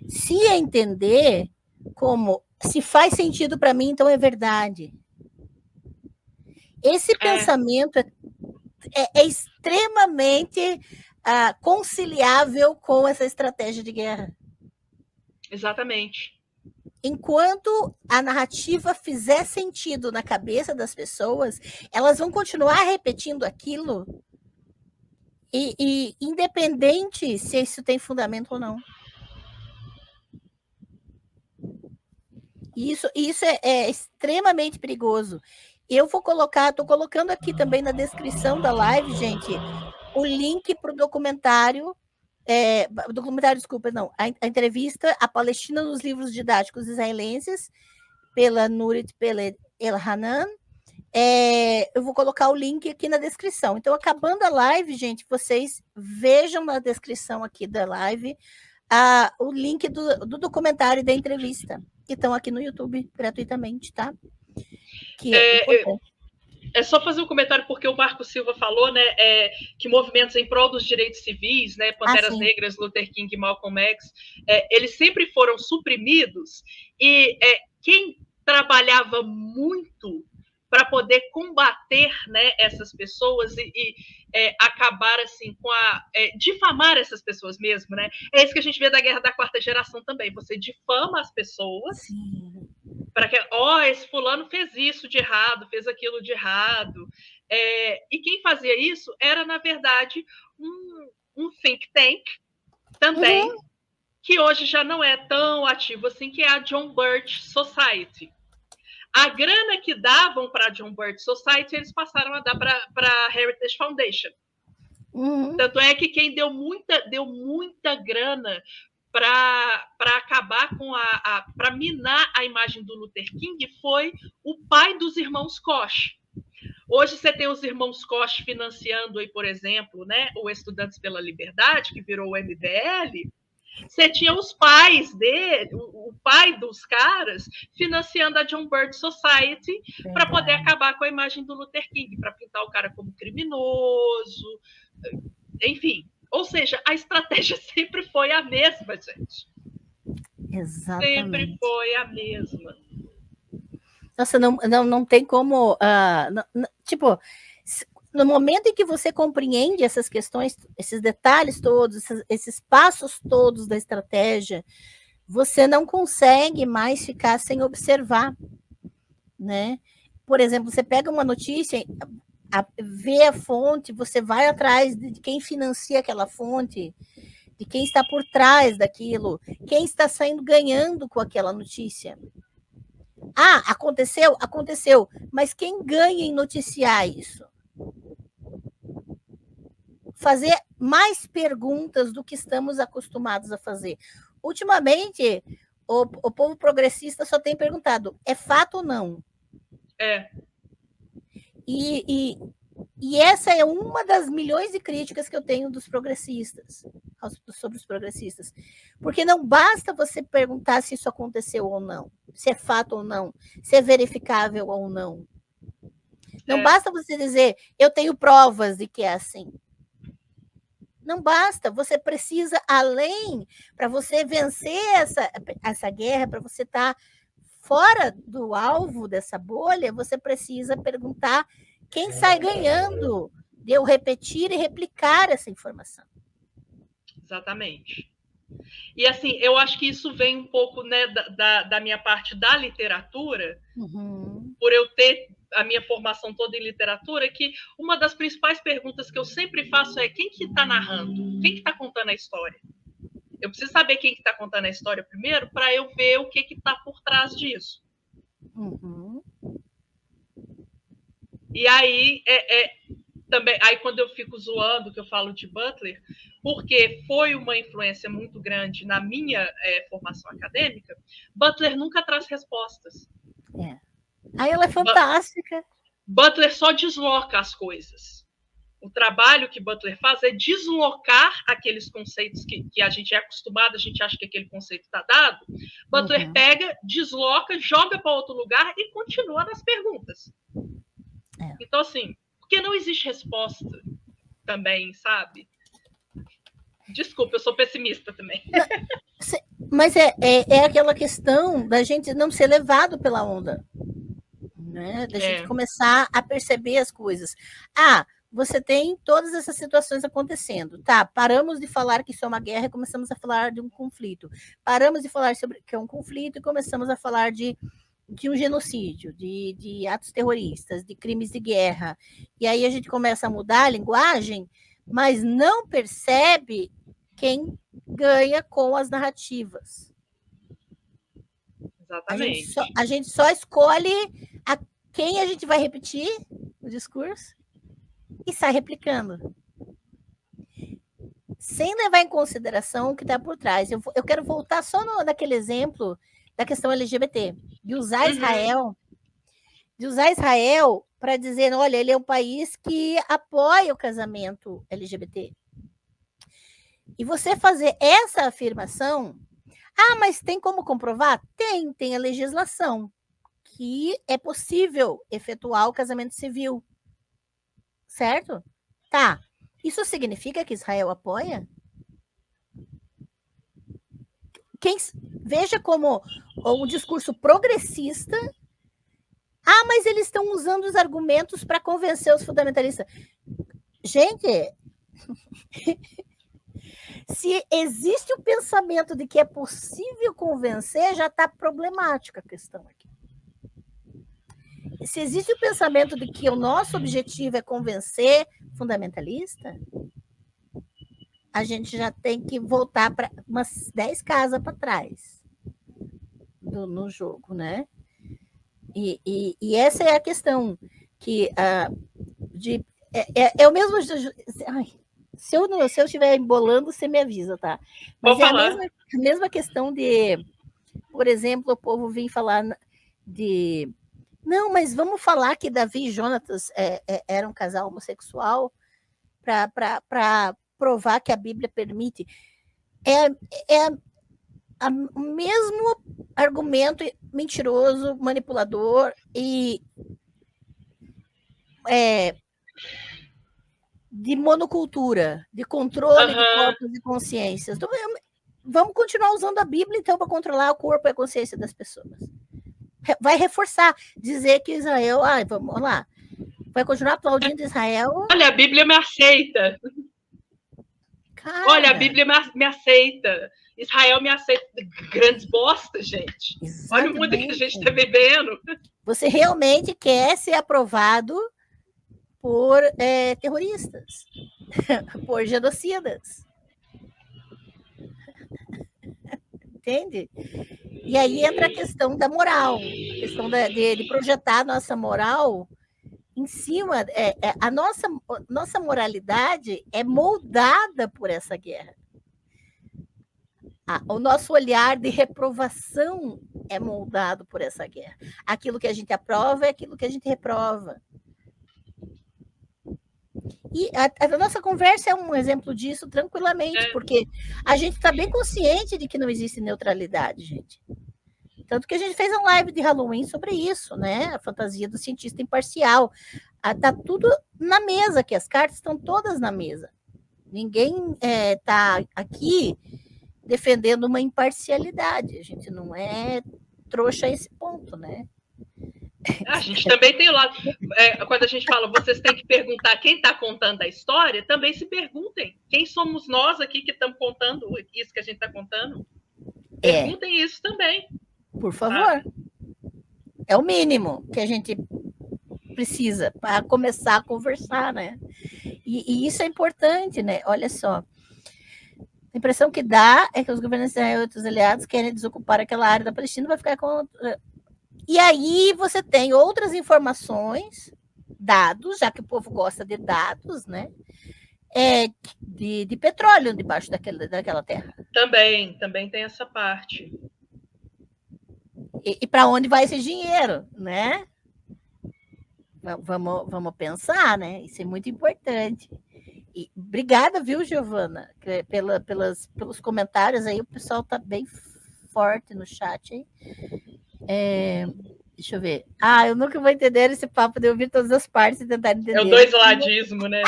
se entender como se faz sentido para mim, então é verdade. Esse pensamento é extremamente conciliável com essa estratégia de guerra. Exatamente. Enquanto a narrativa fizer sentido na cabeça das pessoas, elas vão continuar repetindo aquilo, e independente se isso tem fundamento ou não. Isso é extremamente perigoso. Eu vou colocar, estou colocando aqui também na descrição da live, gente, o link para o documentário, a entrevista A Palestina nos Livros Didáticos Israelenses, pela Nurit Peled Elhanan. Eu vou colocar o link aqui na descrição. Então, acabando a live, gente, vocês vejam na descrição aqui da live o link do documentário da entrevista, que estão aqui no YouTube gratuitamente, tá? É só fazer um comentário, porque o Marco Silva falou, né, que movimentos em prol dos direitos civis, né, Panteras Negras, Luther King e Malcolm X, eles sempre foram suprimidos, e quem trabalhava muito para poder combater, né, essas pessoas e acabar assim com difamar essas pessoas mesmo, né? É isso que a gente vê da guerra da quarta geração também. Você difama as pessoas para que, esse fulano fez isso de errado, fez aquilo de errado. E quem fazia isso era, na verdade, um think tank também, que hoje já não é tão ativo assim, que é a John Birch Society. A grana que davam para a John Birch Society, eles passaram a dar para a Heritage Foundation. Tanto é que quem deu muita grana para acabar com para minar a imagem do Luther King foi o pai dos irmãos Koch. Hoje você tem os irmãos Koch financiando aí, por exemplo, né, o Estudantes pela Liberdade, que virou o MBL. Você tinha os pais dele, o pai dos caras, financiando a John Birch Society para poder acabar com a imagem do Luther King, para pintar o cara como criminoso, enfim. Ou seja, a estratégia sempre foi a mesma, gente. Exatamente. Sempre foi a mesma. Nossa, não tem como... tipo, no momento em que você compreende essas questões, esses detalhes todos, esses passos todos da estratégia, você não consegue mais ficar sem observar, né? Por exemplo, você pega uma notícia, vê a fonte, você vai atrás de quem financia aquela fonte, de quem está por trás daquilo, quem está saindo ganhando com aquela notícia. Aconteceu? Aconteceu. Mas quem ganha em noticiar isso? Fazer mais perguntas do que estamos acostumados a fazer. Ultimamente, o povo progressista só tem perguntado, é fato ou não? E essa é uma das milhões de críticas que eu tenho dos progressistas, sobre os progressistas. Porque não basta você perguntar se isso aconteceu ou não, se é fato ou não, se é verificável ou não. Não basta você dizer, eu tenho provas de que é assim. Não basta, você precisa, além, para você vencer essa guerra, para você estar fora do alvo dessa bolha, você precisa perguntar quem sai ganhando de eu repetir e replicar essa informação. Exatamente. E assim, eu acho que isso vem um pouco, né, da minha parte da literatura, por eu ter a minha formação toda em literatura, que uma das principais perguntas que eu sempre faço é quem que está narrando? Quem que está contando a história? Eu preciso saber quem que está contando a história primeiro para eu ver o que está por trás disso. E aí, também, aí quando eu fico zoando, que eu falo de Butler, porque foi uma influência muito grande na minha formação acadêmica, Butler nunca traz respostas. Aí ela é fantástica. Butler só desloca as coisas. O trabalho que Butler faz é deslocar aqueles conceitos que a gente é acostumado, a gente acha que aquele conceito está dado. Butler pega, desloca, joga para outro lugar e continua nas perguntas. Então, assim, porque não existe resposta também, sabe? Desculpa, eu sou pessimista também. Mas é aquela questão da gente não ser levado pela onda, né? Da gente começar a perceber as coisas. Você tem todas essas situações acontecendo. Tá, paramos de falar que isso é uma guerra e começamos a falar de um conflito. Paramos de falar sobre que é um conflito e começamos a falar de um genocídio, de atos terroristas, de crimes de guerra. E aí a gente começa a mudar a linguagem, mas não percebe quem ganha com as narrativas. Exatamente. A gente só escolhe a quem a gente vai repetir o discurso e sai replicando. Sem levar em consideração o que está por trás. Eu quero voltar só naquele exemplo da questão LGBT, de usar Israel para dizer, olha, ele é um país que apoia o casamento LGBT. E você fazer essa afirmação, mas tem como comprovar? Tem a legislação, que é possível efetuar o casamento civil. Certo? Tá. Isso significa que Israel apoia? Veja como o discurso progressista Ah, mas eles estão usando os argumentos para convencer os fundamentalistas. Gente, se existe o pensamento de que é possível convencer, já está problemática a questão aqui. Se existe o pensamento de que o nosso objetivo é convencer fundamentalista, a gente já tem que voltar para umas 10 casas para trás no jogo, né? E essa é a questão que é o mesmo. Ai, se eu estiver embolando, você me avisa, tá? Mas é a mesma questão de, por exemplo, o povo vir falar de. Não, mas vamos falar que Davi e Jonatas eram um casal homossexual para provar que a Bíblia permite. É o mesmo argumento mentiroso, manipulador e de monocultura, de controle de corpos e consciências. Então, vamos continuar usando a Bíblia, então, para controlar o corpo e a consciência das pessoas. Vai reforçar, dizer que Israel... vamos lá. Vai continuar aplaudindo Israel. Olha, a Bíblia me aceita. Cara, olha, a Bíblia me aceita. Israel me aceita. Grandes bosta, gente. Exatamente. Olha o mundo que a gente está vivendo. Você realmente quer ser aprovado por terroristas, por genocidas. Entende? E aí entra a questão da moral, a questão de projetar a nossa moral em cima. A nossa moralidade é moldada por essa guerra. O nosso olhar de reprovação é moldado por essa guerra. Aquilo que a gente aprova é aquilo que a gente reprova. E a nossa conversa é um exemplo disso tranquilamente, porque a gente está bem consciente de que não existe neutralidade, gente. Tanto que a gente fez uma live de Halloween sobre isso, né? A fantasia do cientista imparcial. Está tudo na mesa aqui, as cartas estão todas na mesa. Ninguém está aqui defendendo uma imparcialidade. A gente não é trouxa a esse ponto, né? A gente também tem o lado. Quando a gente fala, vocês têm que perguntar quem está contando a história, também se perguntem. Quem somos nós aqui que estamos contando isso que a gente está contando? Perguntem isso também. Por favor. É o mínimo que a gente precisa para começar a conversar, né? E isso é importante, né? Olha só. A impressão que dá é que os governantes de Israel e outros aliados querem desocupar aquela área da Palestina, vai ficar com... E aí você tem outras informações, dados, já que o povo gosta de dados, né? De petróleo debaixo daquela terra. Também tem essa parte. E para onde vai esse dinheiro, né? Vamos pensar, né? Isso é muito importante. E obrigada, viu, Giovana, pelos comentários aí. O pessoal está bem forte no chat aí. Deixa eu ver. Eu nunca vou entender esse papo de ouvir todas as partes e tentar entender. É o doisladismo, né?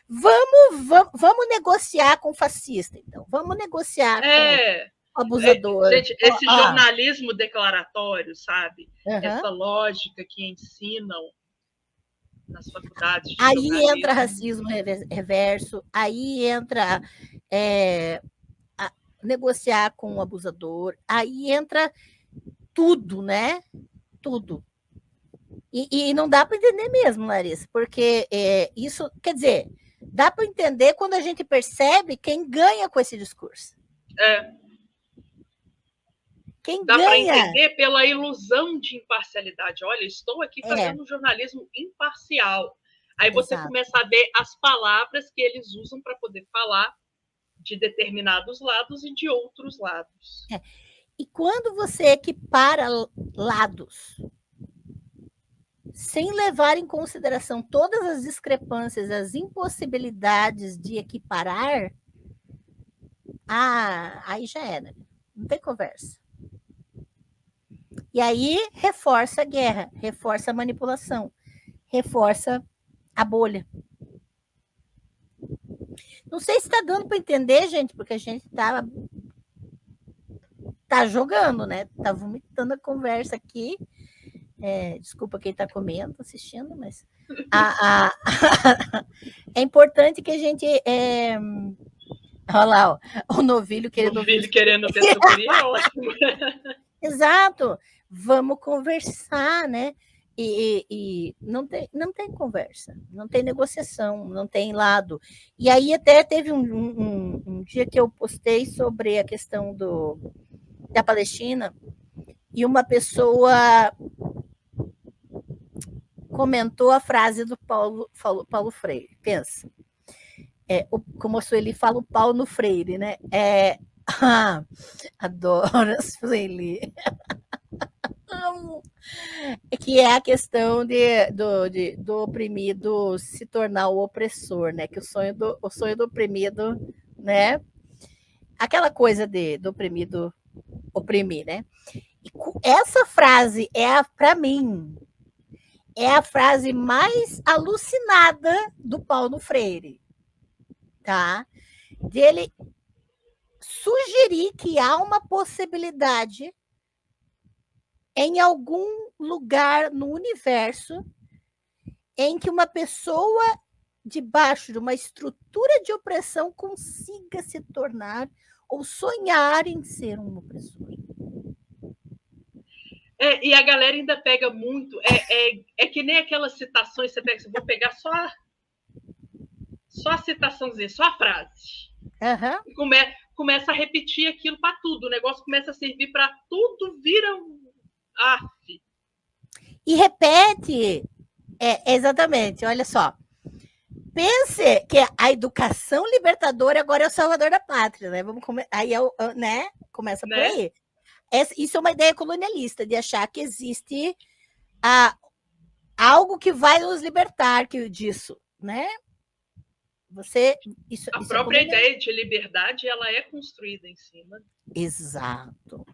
Vamos negociar com o fascista, então. Vamos negociar com o abusador. Gente, esse jornalismo declaratório, sabe? Essa lógica que ensinam nas faculdades de aí entra racismo reverso, aí entra negociar com o abusador, aí entra tudo, né? Tudo. E não dá para entender mesmo, Larissa, porque isso, quer dizer, dá para entender quando a gente percebe quem ganha com esse discurso. Quem dá ganha... para entender pela ilusão de imparcialidade. Olha, estou aqui fazendo um jornalismo imparcial. Aí você começa a ver as palavras que eles usam para poder falar de determinados lados e de outros lados. E quando você equipara lados, sem levar em consideração todas as discrepâncias, as impossibilidades de equiparar, aí já era. Não tem conversa. E aí reforça a guerra, reforça a manipulação, reforça a bolha. Não sei se está dando para entender, gente, porque a gente tá jogando, né? Tá vomitando a conversa aqui. Desculpa quem está comendo, assistindo, mas é importante que a gente. Olha lá, ó, o novilho querendo Meu ouvir filho os. querendo ver sucuri é ótimo. Exato, vamos conversar, né? E não tem conversa, não tem negociação, não tem lado. E aí até teve um dia que eu postei sobre a questão da Palestina e uma pessoa comentou a frase do Paulo Freire. Pensa, como a Sueli fala, o pau no Freire, né? Adoro a Sueli. Que é a questão do oprimido se tornar o opressor, né? Que o sonho do oprimido, né? Aquela coisa do oprimido oprimir, né? E essa frase para mim, é a frase mais alucinada do Paulo Freire, tá? Dele sugerir que há uma possibilidade em algum lugar no universo em que uma pessoa debaixo de uma estrutura de opressão consiga se tornar ou sonhar em ser um opressor. E a galera ainda pega muito. É que nem aquelas citações, você pega, vou pegar só a citaçãozinha, só a frase. Uhum. E começa a repetir aquilo para tudo. O negócio começa a servir para tudo, vira um. E repete. Exatamente, olha só. Pense que a educação libertadora agora é o salvador da pátria, né? Aí né? Começa por aí. Isso é uma ideia colonialista, de achar que existe algo que vai nos libertar disso, né? A própria ideia de liberdade, ela é construída em cima. Exato.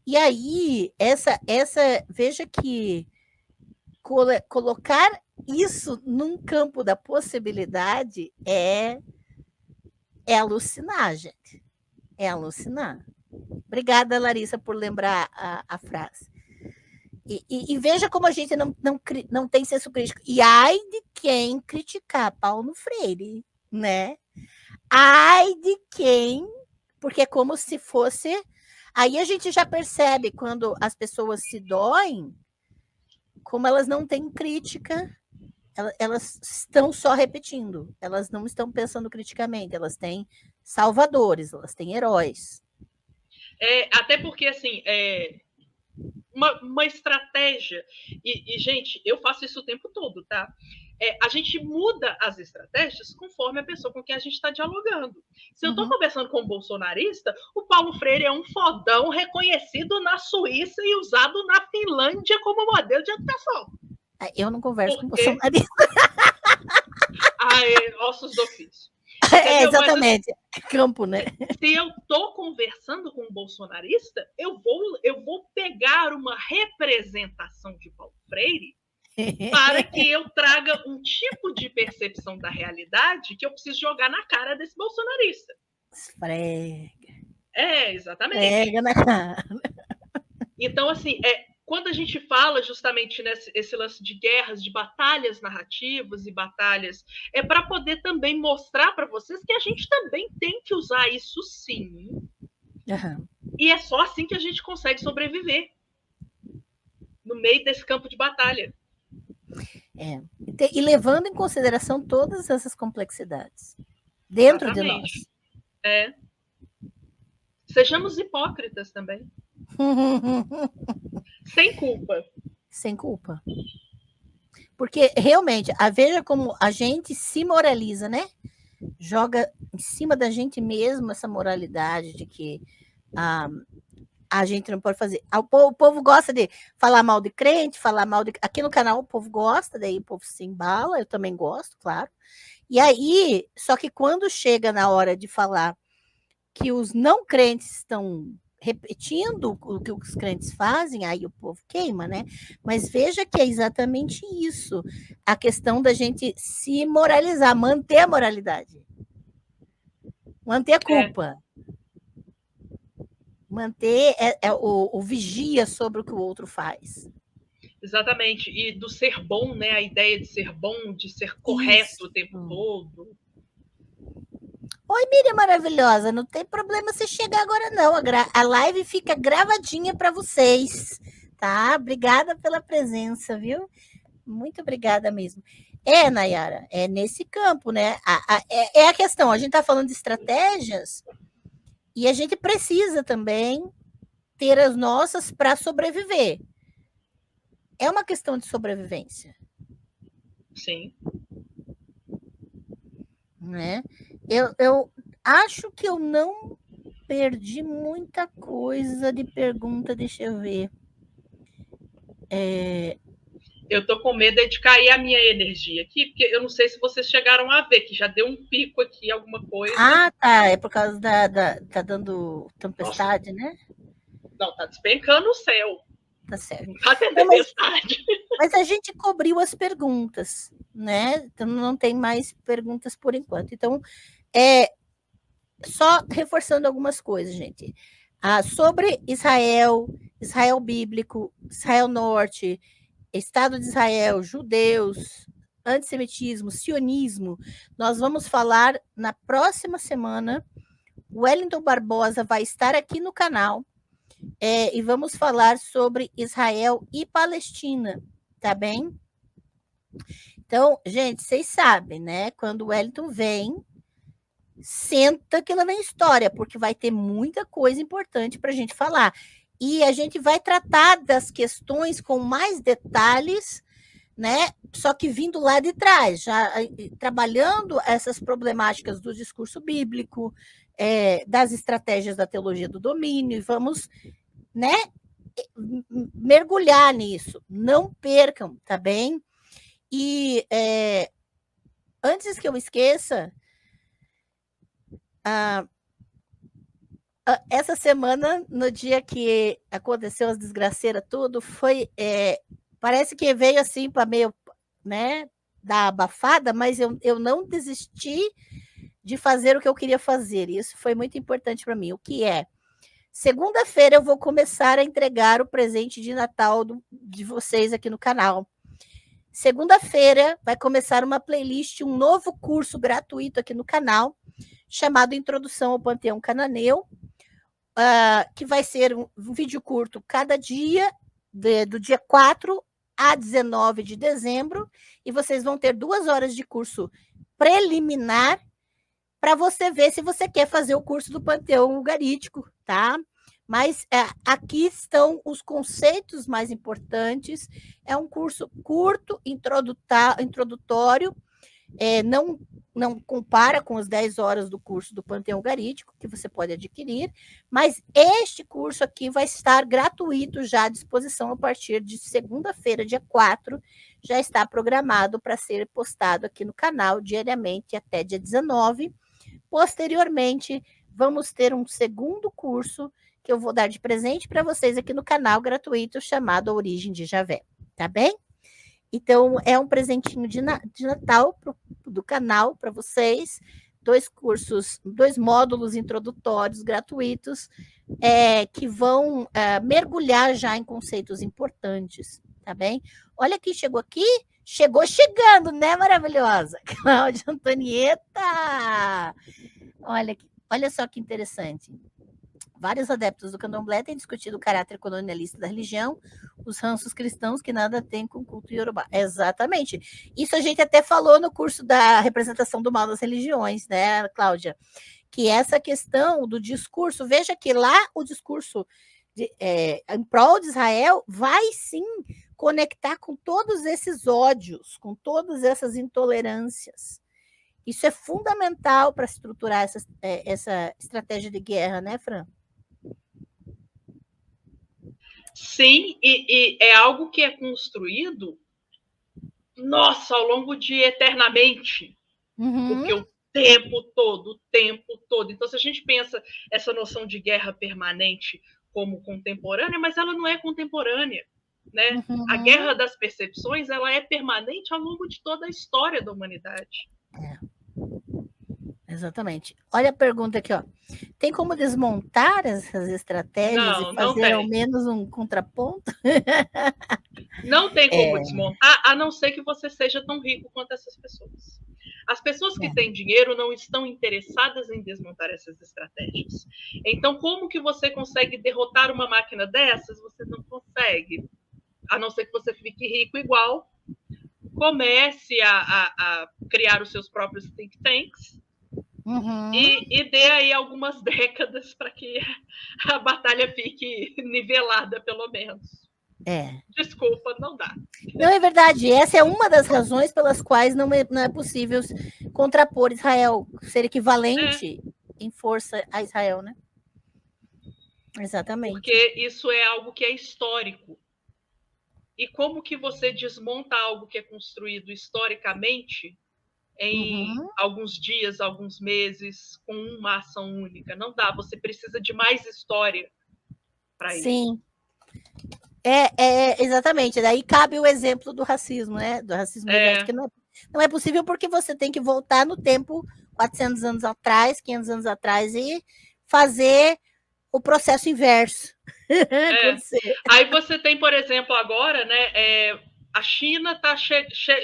E aí, veja que colocar isso num campo da possibilidade é alucinar, gente. É alucinar. Obrigada, Larissa, por lembrar a frase. E veja como a gente não tem senso crítico. E ai de quem criticar Paulo Freire, né? Ai de quem, porque é como se fosse. Aí a gente já percebe quando as pessoas se doem, como elas não têm crítica, elas estão só repetindo, elas não estão pensando criticamente, elas têm salvadores, elas têm heróis. Até porque, assim, uma estratégia, e, gente, eu faço isso o tempo todo, tá? A gente muda as estratégias conforme a pessoa com quem a gente está dialogando. Se eu estou conversando com um bolsonarista, o Paulo Freire é um fodão reconhecido na Suíça e usado na Finlândia como modelo de educação. Eu não converso com bolsonarista. Ossos do ofício. Exatamente. Mas, campo, né? Se eu estou conversando com um bolsonarista, eu vou pegar uma representação de Paulo Freire para que eu traga um tipo de percepção da realidade que eu preciso jogar na cara desse bolsonarista. Esfrega. Exatamente. Esfrega na cara. Então, assim, quando a gente fala justamente nesse lance de guerras, de batalhas narrativas e batalhas, é para poder também mostrar para vocês que a gente também tem que usar isso sim. Uhum. E é só assim que a gente consegue sobreviver no meio desse campo de batalha. E levando em consideração todas essas complexidades dentro Exatamente. de nós. Sejamos hipócritas também. Sem culpa. Sem culpa. Porque, realmente, veja como a gente se moraliza, né? Joga em cima da gente mesmo essa moralidade de que a gente não pode fazer. O povo gosta de falar mal de crente, falar mal de. Aqui no canal o povo gosta, daí o povo se embala, eu também gosto, claro. E aí, só que quando chega na hora de falar que os não crentes estão repetindo o que os crentes fazem, aí o povo queima, né? Mas veja que é exatamente isso, a questão da gente se moralizar, manter a moralidade, manter a culpa, manter o vigia sobre o que o outro faz. Exatamente. E do ser bom, né? A ideia de ser bom, de ser correto Isso. o tempo todo. Oi, Miriam maravilhosa, não tem problema você chegar agora não, a live fica gravadinha para vocês, tá? Obrigada pela presença, viu? Muito obrigada mesmo. Nayara, é nesse campo, né? É a questão, a gente está falando de estratégias e a gente precisa também ter as nossas para sobreviver. É uma questão de sobrevivência. Sim. Né? Eu acho que eu não perdi muita coisa de pergunta, deixa eu ver. Eu tô com medo de cair a minha energia aqui, porque eu não sei se vocês chegaram a ver, que já deu um pico aqui, alguma coisa. Ah, tá. É por causa tá dando Nossa, tempestade, né? não, tá despencando o céu. Tá certo. Não tá tendo Não, tempestade. mas a gente cobriu as perguntas, né? Então não tem mais perguntas por enquanto. Então, só reforçando algumas coisas, gente. Sobre Israel, Israel bíblico, Israel Norte, Estado de Israel, judeus, antissemitismo, sionismo, nós vamos falar na próxima semana. O Wellington Barbosa vai estar aqui no canal e vamos falar sobre Israel e Palestina, tá bem? Então, gente, vocês sabem, né? Quando o Wellington vem, senta que lá vem história, porque vai ter muita coisa importante para a gente falar. E a gente vai tratar das questões com mais detalhes, né? Só que vindo lá de trás, já trabalhando essas problemáticas do discurso bíblico, das estratégias da teologia do domínio, e vamos, né, mergulhar nisso. Não percam, tá bem? E antes que eu esqueça, essa semana, no dia que aconteceu as desgraceiras tudo, parece que veio assim para meio, né, dar abafada, mas eu não desisti de fazer o que eu queria fazer. E isso foi muito importante para mim. O que é? Segunda-feira eu vou começar a entregar o presente de Natal de vocês aqui no canal. Segunda-feira vai começar uma playlist, um novo curso gratuito aqui no canal, chamado Introdução ao Panteão Cananeu, que vai ser um vídeo curto cada dia, do dia 4 a 19 de dezembro, e vocês vão ter 2 horas de curso preliminar para você ver se você quer fazer o curso do Panteão Ugarítico, tá? Mas aqui estão os conceitos mais importantes. É um curso curto, introdutório, não compara com as 10 horas do curso do Panteão Ugarítico, que você pode adquirir, mas este curso aqui vai estar gratuito já à disposição a partir de segunda-feira, dia 4, já está programado para ser postado aqui no canal diariamente até dia 19. Posteriormente, vamos ter um segundo curso que eu vou dar de presente para vocês aqui no canal gratuito, chamado A Origem de Javé, tá bem? Então, é um presentinho de Natal do canal para vocês, 2 cursos, 2 módulos introdutórios gratuitos, que vão mergulhar já em conceitos importantes, tá bem? Olha quem chegou aqui, chegou chegando, né, maravilhosa? Cláudia Antonieta! Olha só que interessante. Vários adeptos do candomblé têm discutido o caráter colonialista da religião, os ranços cristãos que nada têm com o culto iorubá. Exatamente. Isso a gente até falou no curso da representação do mal das religiões, né, Cláudia? Que essa questão do discurso, veja que lá o discurso em prol de Israel vai sim conectar com todos esses ódios, com todas essas intolerâncias. Isso é fundamental para estruturar essa estratégia de guerra, né, Fran? Sim, e é algo que é construído, nossa, ao longo de eternamente. Porque o tempo todo. Então, se a gente pensa essa noção de guerra permanente como contemporânea, mas ela não é contemporânea. Né? A guerra das percepções ela é permanente ao longo de toda a história da humanidade. Exatamente. Olha a pergunta aqui, ó. Tem como desmontar essas estratégias e Não, não fazer ao tem. menos um contraponto? Não tem como É, desmontar, a não ser que você seja tão rico quanto essas pessoas. As pessoas que é. têm dinheiro não estão interessadas em desmontar essas estratégias. Então, como que você consegue derrotar uma máquina dessas? Você não consegue. A não ser que você fique rico igual, comece a criar os seus próprios think tanks Uhum. e dê aí algumas décadas para que a batalha fique nivelada, pelo menos. É. Desculpa, não dá. Não, é verdade. Essa é uma das razões pelas quais não é possível contrapor Israel, ser É, equivalente em força a Israel, né? Exatamente. porque isso é algo que é histórico. E como que você desmonta algo que é construído historicamente em Uhum. alguns dias, alguns meses, com uma ação única? Não dá, você precisa de mais história para isso. Sim. Exatamente. Daí cabe o exemplo do racismo, né? Do racismo reverso, É, que não é possível porque você tem que voltar no tempo, 400 anos atrás, 500 anos atrás, e fazer o processo inverso é. acontecer. Aí você tem, por exemplo, agora, né? A China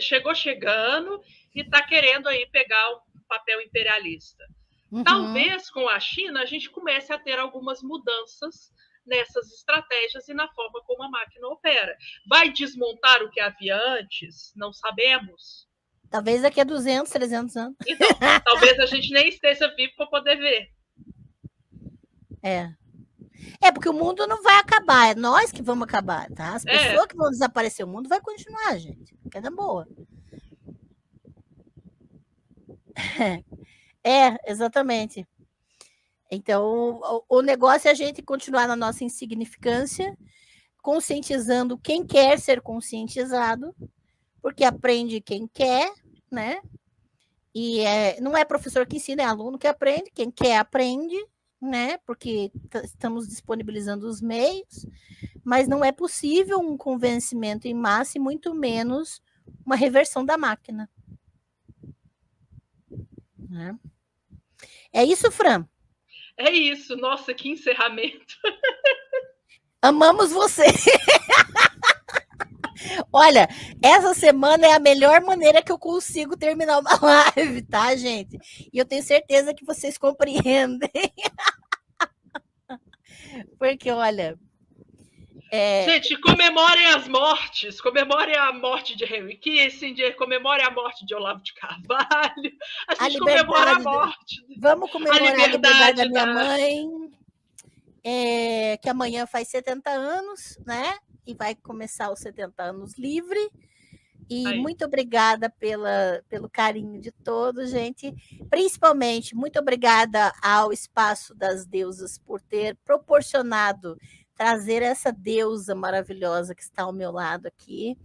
chegou chegando e está querendo aí pegar o papel imperialista. Uhum. Talvez com a China a gente comece a ter algumas mudanças nessas estratégias e na forma como a máquina opera. Vai desmontar o que havia antes? Não sabemos. Talvez daqui a 200, 300 anos. Então, talvez a gente nem esteja vivo para poder ver. É. É, porque o mundo não vai acabar, é nós que vamos acabar, tá? As É, pessoas que vão desaparecer, o mundo vai continuar, gente. Fica na boa. Exatamente. Então, o negócio é a gente continuar na nossa insignificância, conscientizando quem quer ser conscientizado, porque aprende quem quer, né? E não é professor que ensina, é aluno que aprende, quem quer aprende, né? Porque estamos disponibilizando os meios, mas não é possível um convencimento em massa e muito menos uma reversão da máquina. Né? É isso, Fran. é isso. Nossa, que encerramento. Amamos você. Olha, essa semana é a melhor maneira que eu consigo terminar uma live, tá, gente? E eu tenho certeza que vocês compreendem. Porque, olha, Gente, comemorem as mortes. Comemorem a morte de Henry Kissinger, comemorem a morte de Olavo de Carvalho. A a gente comemora a liberdade. morte, Vamos a comemorar a liberdade da liberdade minha da. mãe, que amanhã faz 70 anos, né? E vai começar os 70 anos livre. E Aí. muito obrigada pelo carinho de todos, gente. Principalmente, muito obrigada ao Espaço das Deusas por ter proporcionado trazer essa deusa maravilhosa que está ao meu lado aqui.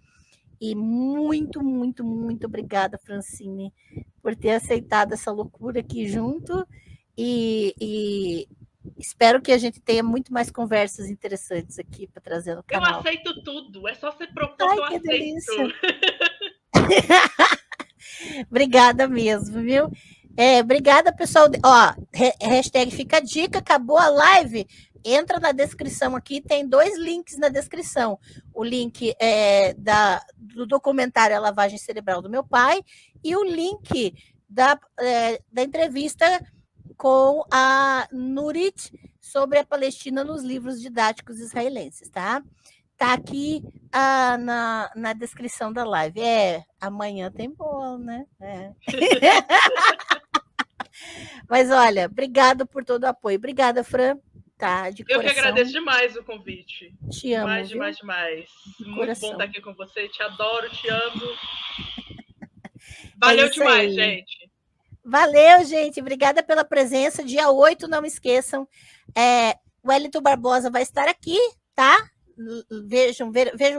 E muito, muito, muito obrigada, Francine, por ter aceitado essa loucura aqui junto. E espero que a gente tenha muito mais conversas interessantes aqui para trazer no Eu canal. aceito tudo. É só você propor que Ai, eu que aceito. delícia! Obrigada mesmo, viu? Obrigada, pessoal. Ó, hashtag fica a dica, acabou a live. Entra na descrição aqui, tem 2 links na descrição. O link do documentário A Lavagem Cerebral do Meu Pai e o link da entrevista com a Nurit sobre a Palestina nos livros didáticos israelenses, tá? Tá aqui na descrição da live. Amanhã tem bolo, né? Mas olha, obrigado por todo o apoio. Obrigada, Fran, tá? De Eu que agradeço coração. demais o convite. Te amo, Demais, viu? demais, demais. De Muito bom estar coração. aqui com você. Te adoro, te amo. É Valeu isso demais, aí. gente. Valeu, gente. Obrigada pela presença. Dia 8, não esqueçam. O Wellington Barbosa vai estar aqui, tá? Vejam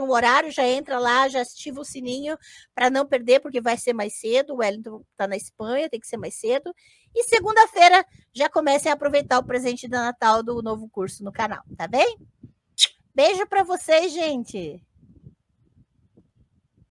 o horário, já entra lá, já ativa o sininho para não perder, porque vai ser mais cedo. O Wellington está na Espanha, tem que ser mais cedo. E segunda-feira já comecem a aproveitar o presente de Natal do novo curso no canal, tá bem? Beijo para vocês, gente.